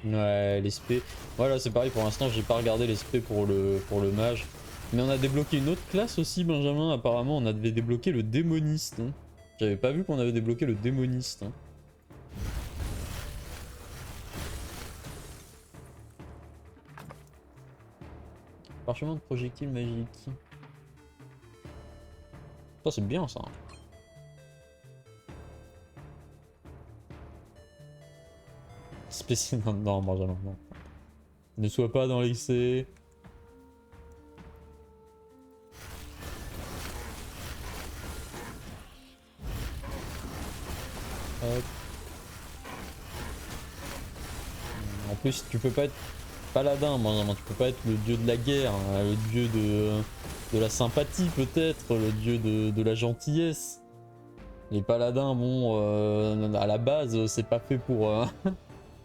Ouais, l'SP. Voilà, c'est pareil pour l'instant, j'ai pas regardé l'SP pour le mage. Mais on a débloqué une autre classe aussi, Benjamin. Apparemment, on avait débloqué le démoniste. Hein. J'avais pas vu qu'on avait débloqué le démoniste. Hein. Parchemin de projectile magique. Ça, c'est bien ça. Spécial. Non, Benjamin, non. Ne sois pas dans l'excès. Hop. En plus, tu peux pas être paladin, Benjamin. Tu peux pas être le dieu de la guerre, hein, le dieu de la sympathie, peut-être, le dieu de la gentillesse. Les paladins, bon, à la base, c'est pas fait pour,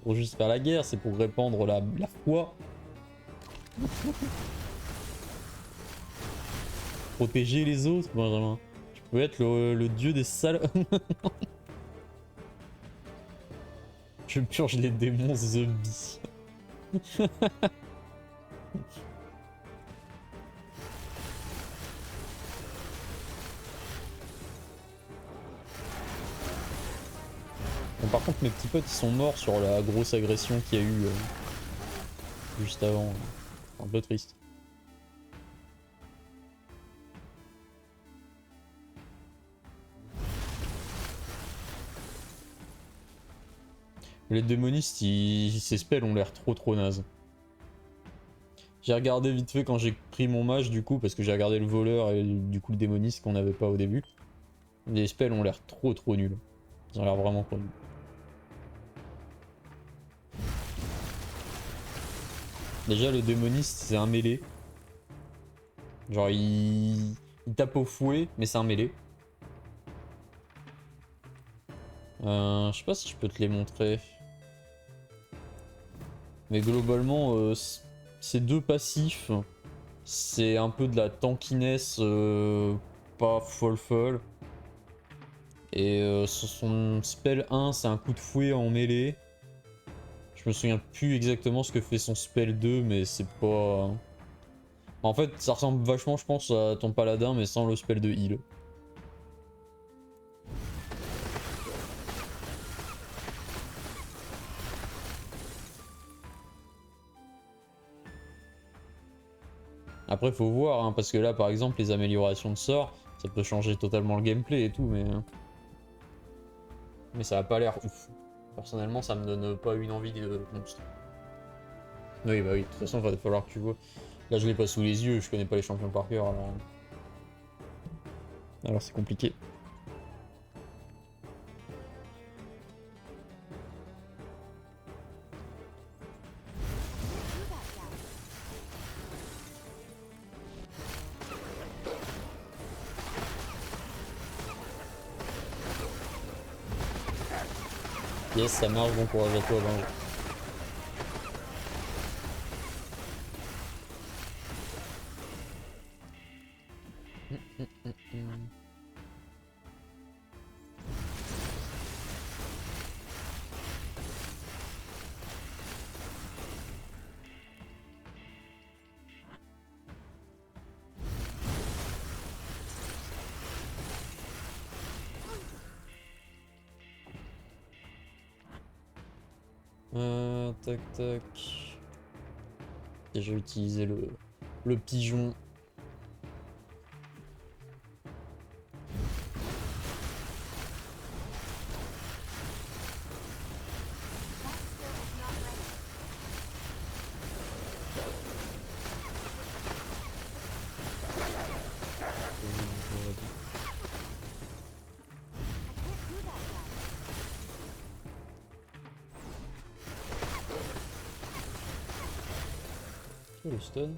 pour juste faire la guerre, c'est pour répandre la foi. Protéger les autres, Benjamin. Tu peux être le dieu des salles. Je purge les démons zombies. Bon, par contre, mes petits potes ils sont morts sur la grosse agression qu'il y a eu juste avant. Un peu triste. Les démonistes, ces spells ont l'air trop nazes. J'ai regardé vite fait quand j'ai pris mon mage du coup, parce que j'ai regardé le voleur et du coup le démoniste qu'on n'avait pas au début. Les spells ont l'air trop nuls. Ils ont l'air vraiment trop nuls. Déjà le démoniste c'est un mêlé. Genre il tape au fouet mais c'est un mêlé. Je sais pas si je peux te les montrer. Mais globalement ces deux passifs c'est un peu de la tankiness pas folle. Et son spell 1 c'est un coup de fouet en mêlée. Je me souviens plus exactement ce que fait son spell 2 mais c'est pas... En fait ça ressemble vachement je pense à ton paladin mais sans le spell de heal. Après faut voir hein, parce que là par exemple les améliorations de sorts ça peut changer totalement le gameplay et tout mais ça a pas l'air ouf. Personnellement ça me donne pas une envie de monstre. Oui bah oui, de toute façon il va falloir que tu vois. Là je l'ai pas sous les yeux, je connais pas les champions par cœur alors c'est compliqué. Yes, ça marche, bon courage à toi, Benj. Tac tac. Et j'ai utilisé le pigeon. That skill is not ready. I can't do that yet. Oh, le stun.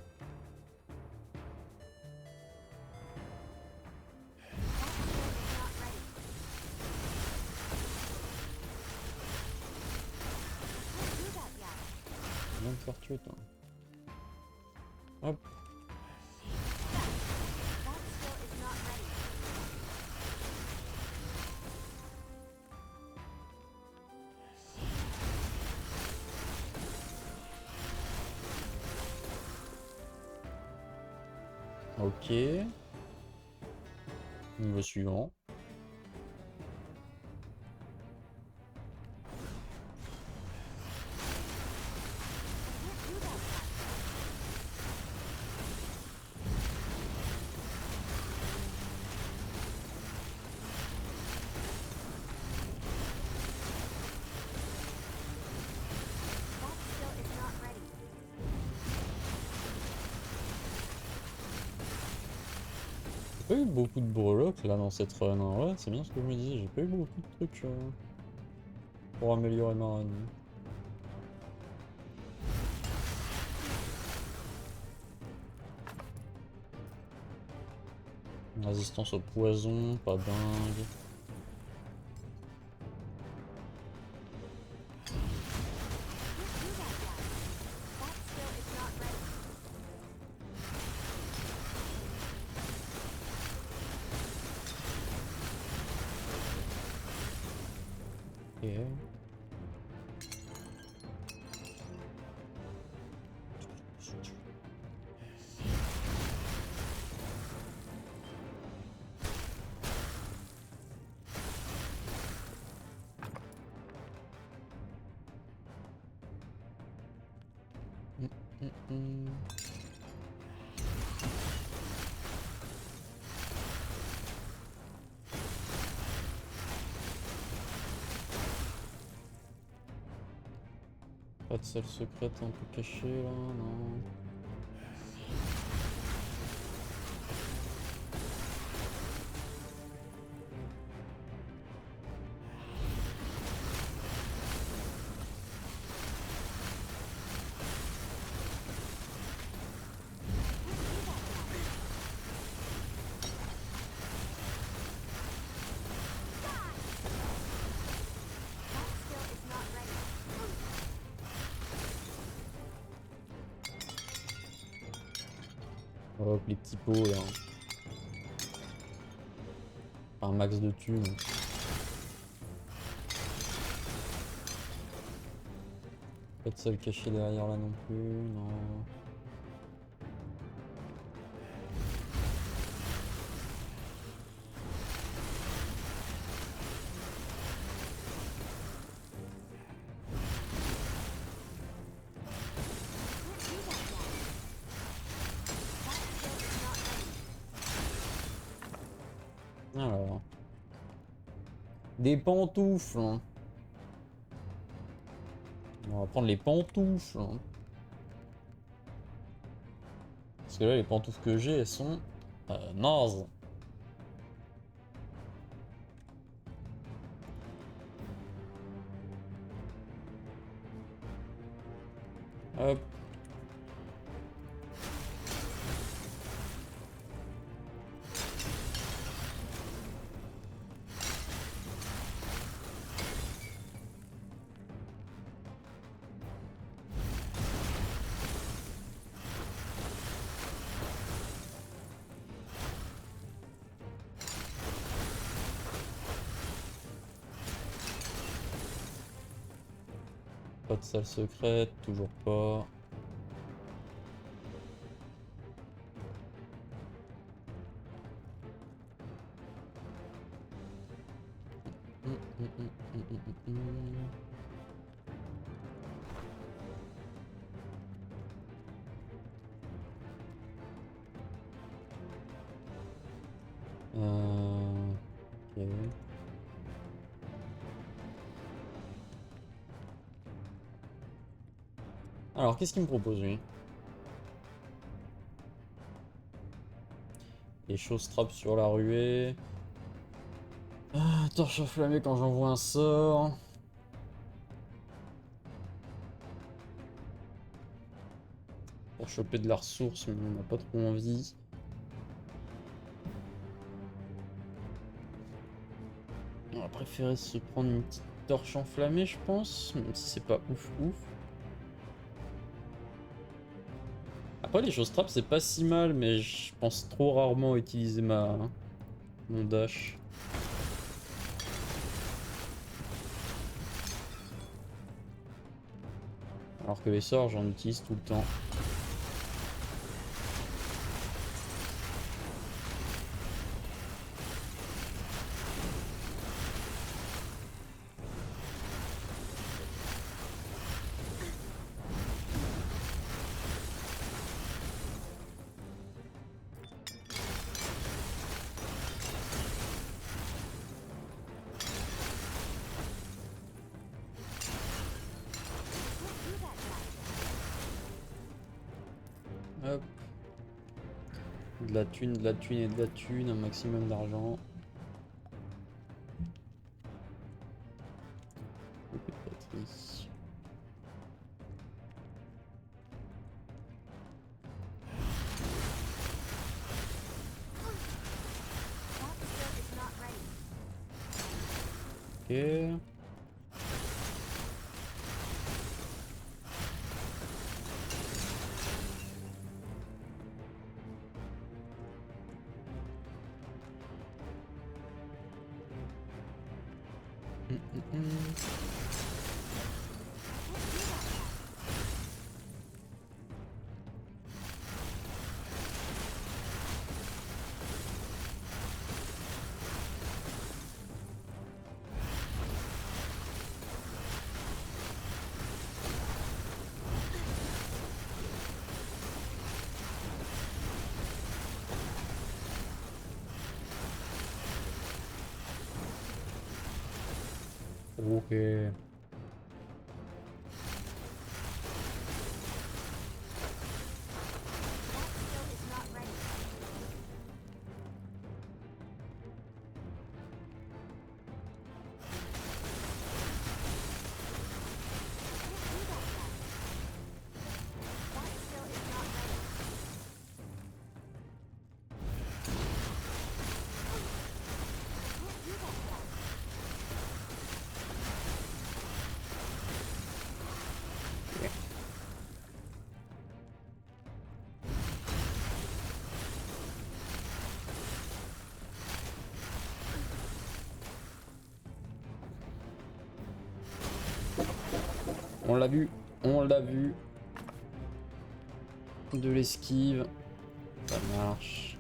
That skill is not ready. I can't do that yet. Bien de faire tuer, toi. Hop. That skill is not ready. Ok. Niveau suivant. I can't do that yet. That skill is not ready. J'ai pas eu beaucoup de breloques là dans cette run. Hein. Ouais, c'est bien ce que je me disais. J'ai pas eu beaucoup de trucs pour améliorer ma run. Résistance au poison, pas dingue. I can't do that yet. That skill is not ready. Ok. Hmm. Pas de salle secrète un peu cachée là, non. That skill is not ready. Hop, les petits pots là. Un max de thunes. Pas de salle cachée derrière là non plus, non. I can't do that yet. That skill is not ready. Alors. Des pantoufles. Hein. On va prendre les pantoufles. Hein. Parce que là, les pantoufles que j'ai, elles sont nazes. Hop. Pas de salle secrète, toujours pas. Ok. Alors, qu'est-ce qu'il me propose, lui? Les choses trappent sur la ruée. Ah, torche enflammée quand j'envoie un sort. Pour choper de la ressource, mais on n'a pas trop envie. On va préférer se prendre une petite torche enflammée, je pense, même si c'est pas ouf ouf. Après, les choses trappes, c'est pas si mal, mais je pense trop rarement utiliser mon dash. Alors que les sorts, j'en utilise tout le temps. Hop. De la thune, de la thune et de la thune, un maximum d'argent. Beaucoup de batterie. That skill is not ready. Ok. Ok. That skill is not ready. Can't do that yet. That skill is not ready. Can't do that yet. On l'a vu, on l'a vu. De l'esquive. Ça marche.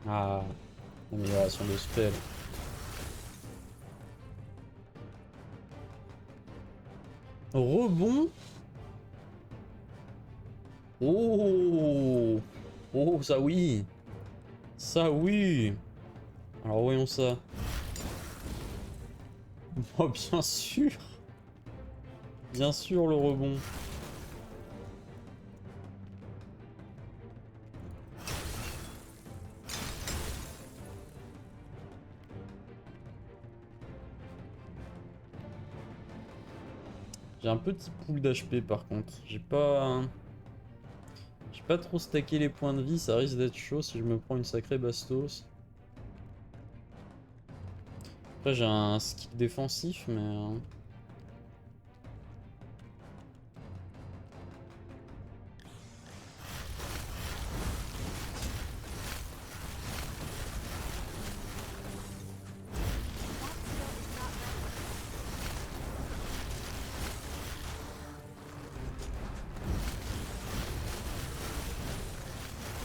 Ah, amélioration de spell. Rebond. Oh, oh, ça oui. Ça oui. Alors voyons ça. Oh, bien sûr. Bien sûr le rebond. J'ai un petit pool d'HP par contre. J'ai pas trop stacké les points de vie, ça risque d'être chaud si je me prends une sacrée bastos. Après j'ai un skill défensif mais... That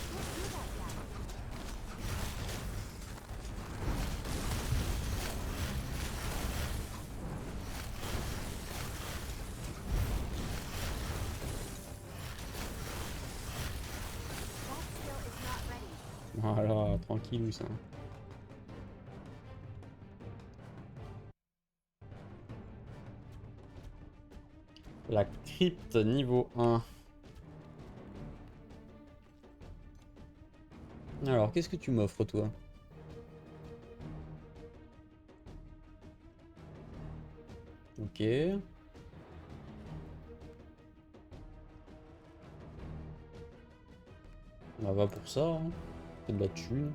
skill is not ready. Can't do that yet. Voilà, tranquillou ça. La crypte niveau 1. Alors, qu'est-ce que tu m'offres, toi? Ok. On va pour ça, hein. C'est de la thune.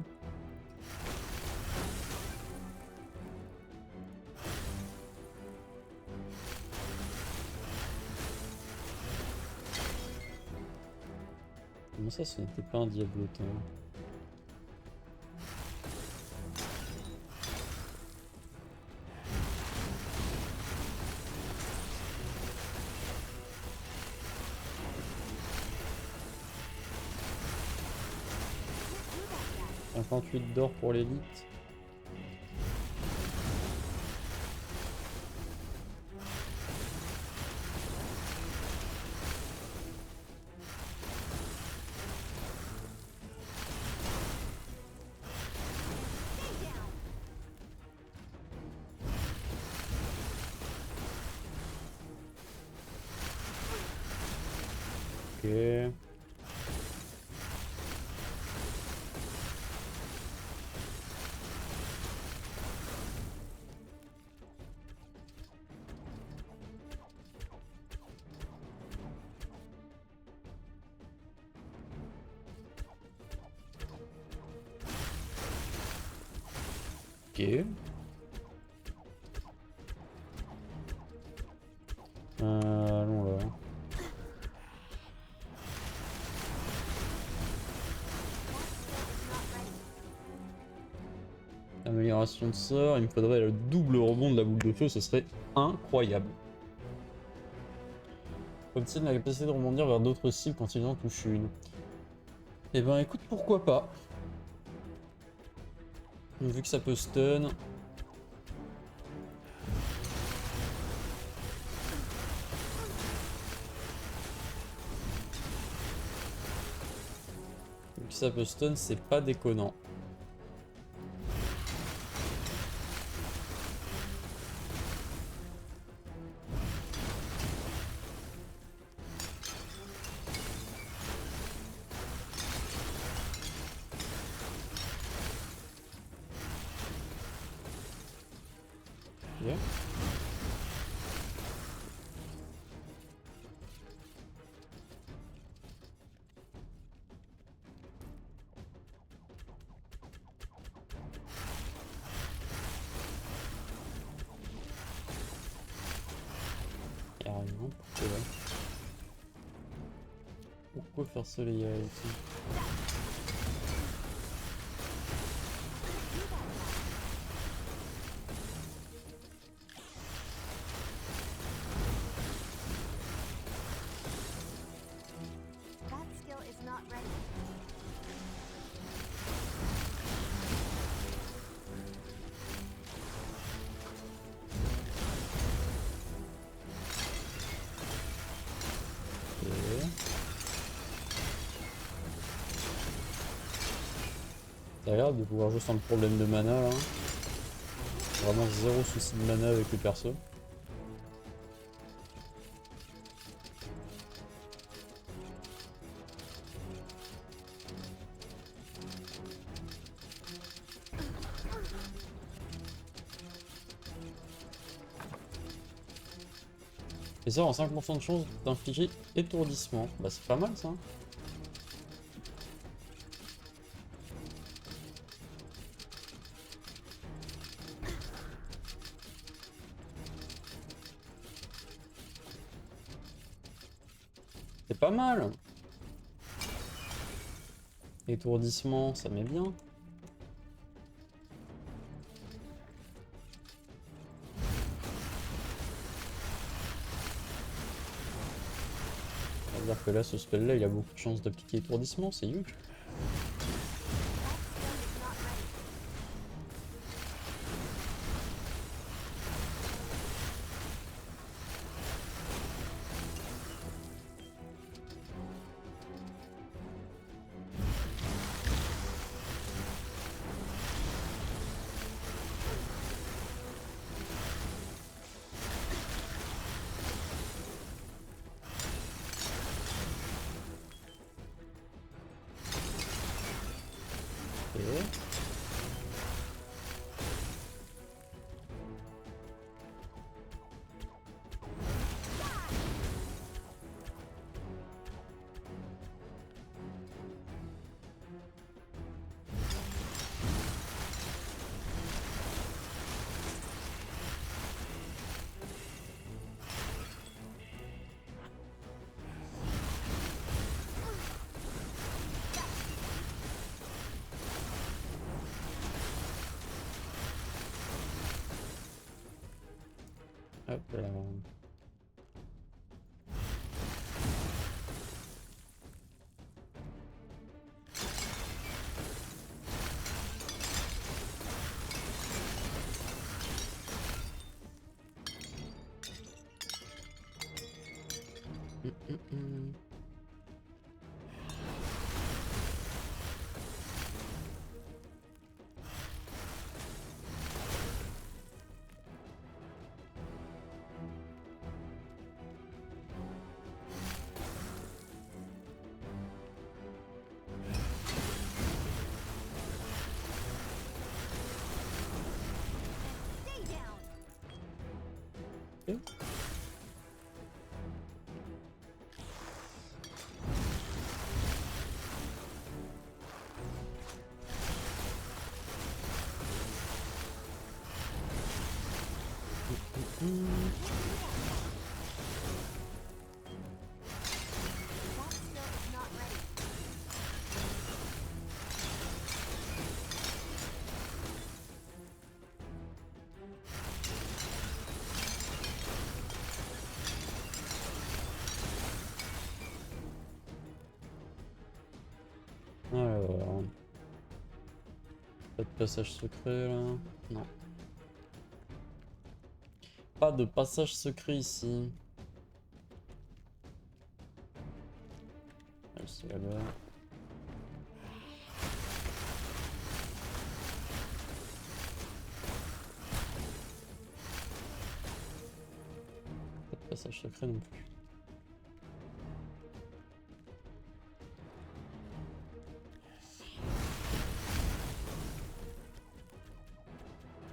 Comment ça, ce n'était pas un diablotin? Do that, guys. 58 d'or pour l'élite. Stay down. Ok. Ok. Allons là. That skill is not ready. Amélioration de sort, il me faudrait le double rebond de la boule de feu, ce serait incroyable. Obtiennent la capacité de rebondir vers d'autres cibles quand ils en touchent une. Eh ben écoute, pourquoi pas. Vu que ça peut stun. Vu que ça peut stun, c'est pas déconnant. Ok. Y'a rien, pourquoi là? Pourquoi faire ce layout ici? That skill is not ready. Ok. C'est agréable de pouvoir jouer sans le problème de mana là. Vraiment zéro souci de mana avec le perso. Et ça en 5% de chance d'infliger étourdissement. Bah c'est pas mal ça. C'est pas mal. Étourdissement, ça met bien. C'est-à-dire que là, ce spell là, il a beaucoup de chances d'appliquer étourdissement, c'est huge. Ok. Hop là. Hum. Stay down. Ok. That skill is not ready. Alors. Pas de passage secret là. Non. Pas de passage secret ici. Ah, c'est là-bas. Pas de passage secret non plus.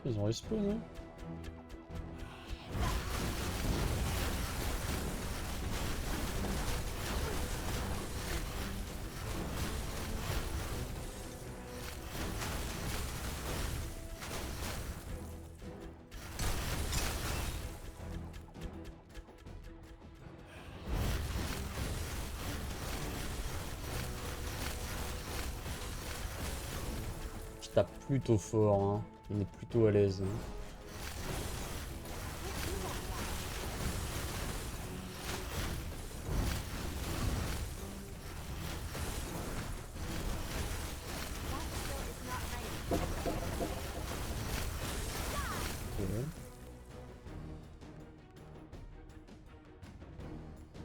Ils ont respawn, hein? Je tape plutôt fort, hein. On est plutôt à l'aise. Hein. That skill is not ready. Ok.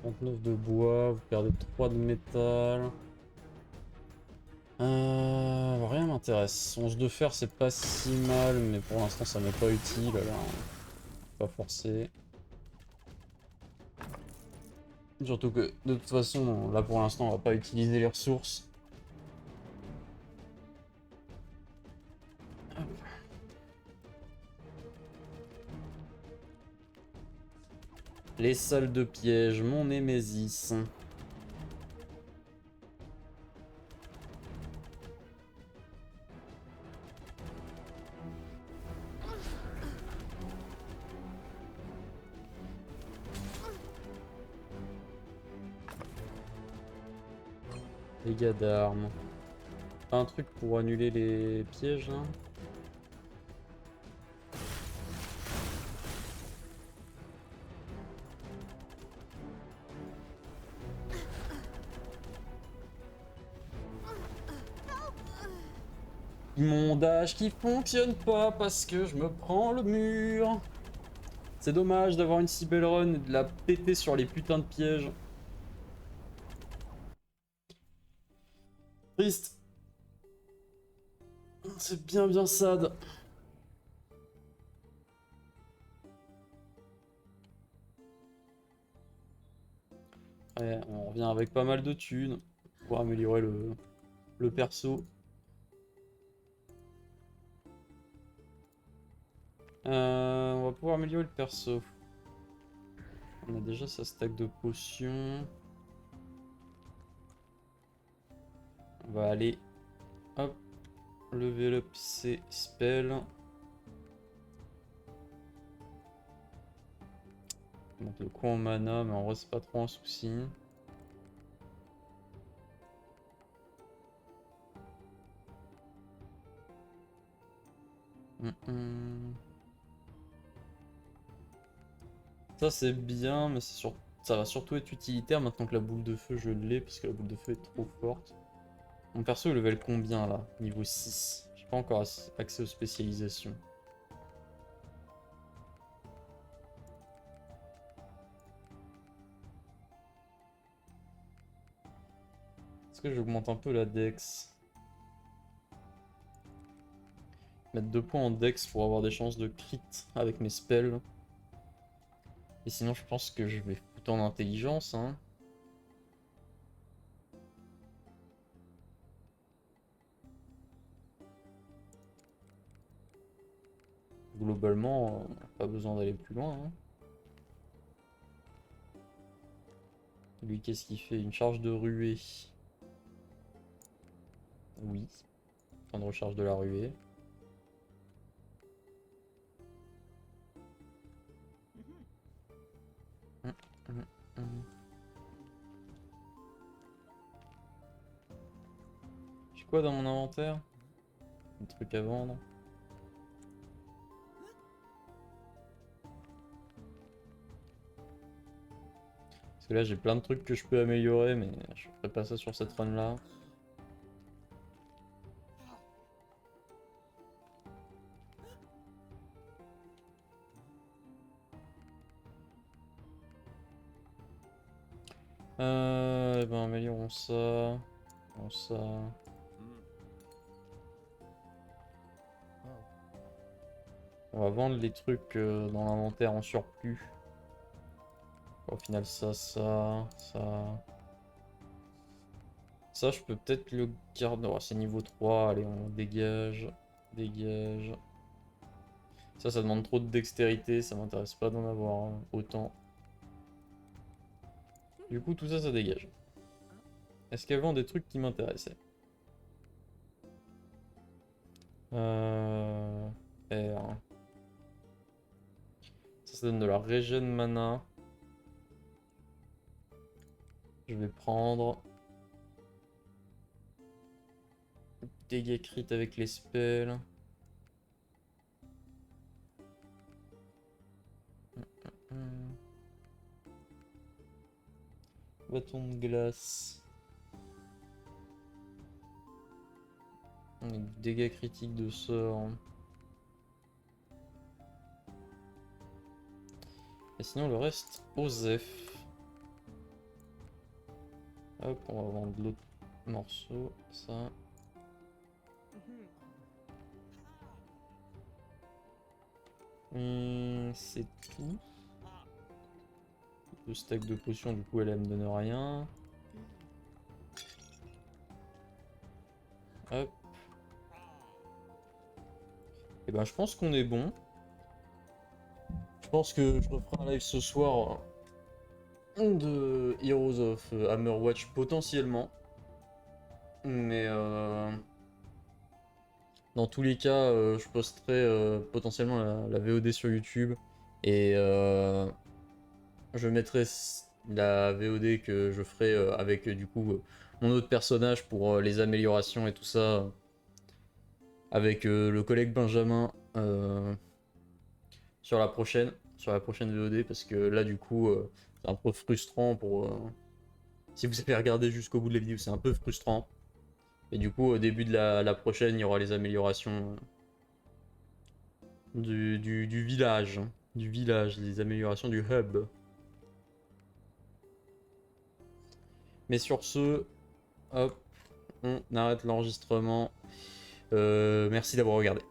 39 de bois, vous perdez 3 de métal. Rien m'intéresse. 11 de fer, c'est pas si mal, mais pour l'instant, ça m'est pas utile. Alors, pas forcé. Surtout que, de toute façon, là pour l'instant, on va pas utiliser les ressources. Hop. Les salles de piège, mon némésis. Dégâts d'armes. Pas un truc pour annuler les pièges là? Mondage qui fonctionne pas parce que je me prends le mur. C'est dommage d'avoir une si belle run et de la péter sur les putains de pièges. Triste. C'est bien sad. Ouais, on revient avec pas mal de thunes pour améliorer le perso. On va pouvoir améliorer le perso. On a déjà sa stack de potions. On va aller, hop, level up ses spells. Donc le coup en mana, mais en vrai c'est pas trop un souci. Ça c'est bien, mais ça va surtout être utilitaire maintenant que la boule de feu je l'ai, parce que la boule de feu est trop forte. Mon perso est level combien là? Niveau 6. J'ai pas encore accès aux spécialisations. Est-ce que j'augmente un peu la dex? Mettre 2 points en dex pour avoir des chances de crit avec mes spells. Et sinon je pense que je vais foutre en intelligence, hein. Globalement, pas besoin d'aller plus loin, hein. Lui, qu'est-ce qu'il fait? Une charge de ruée. Oui. Fin de recharge de la ruée. Hum, hum. J'ai quoi dans mon inventaire? Des trucs à vendre. Parce que là j'ai plein de trucs que je peux améliorer, mais je ferai pas ça sur cette run là. Eh ben améliorons ça. Ça. On va vendre les trucs dans l'inventaire en surplus. Au final ça. Ça je peux peut-être le garder. Oh, c'est niveau 3, allez on dégage. Dégage. Ça demande trop de dextérité, ça m'intéresse pas d'en avoir autant. Du coup tout ça ça dégage. Est-ce qu'elle vend des trucs qui m'intéressaient? R. Ça donne de la régène mana. Je vais prendre dégâts crit avec les spells. Bâton de glace. Dégâts critiques de sort. Et sinon le reste, Osef. Hop, on va vendre l'autre morceau, ça. C'est tout. Le stack de potions, du coup, elle me donne rien. Hop. Et ben, je pense qu'on est bon. Je pense que je referai un live ce soir de Heroes of Hammerwatch potentiellement. Mais dans tous les cas, je posterai potentiellement la VOD sur YouTube. Et je mettrai la VOD que je ferai avec du coup mon autre personnage pour les améliorations et tout ça. Avec le collègue Benjamin sur la prochaine VOD. Parce que là du coup c'est un peu frustrant pour... si vous avez regardé jusqu'au bout de la vidéo, c'est un peu frustrant. Et du coup, au début de la prochaine, il y aura les améliorations du village. Du village, les améliorations du hub. Mais sur ce, hop, on arrête l'enregistrement. Merci d'avoir regardé.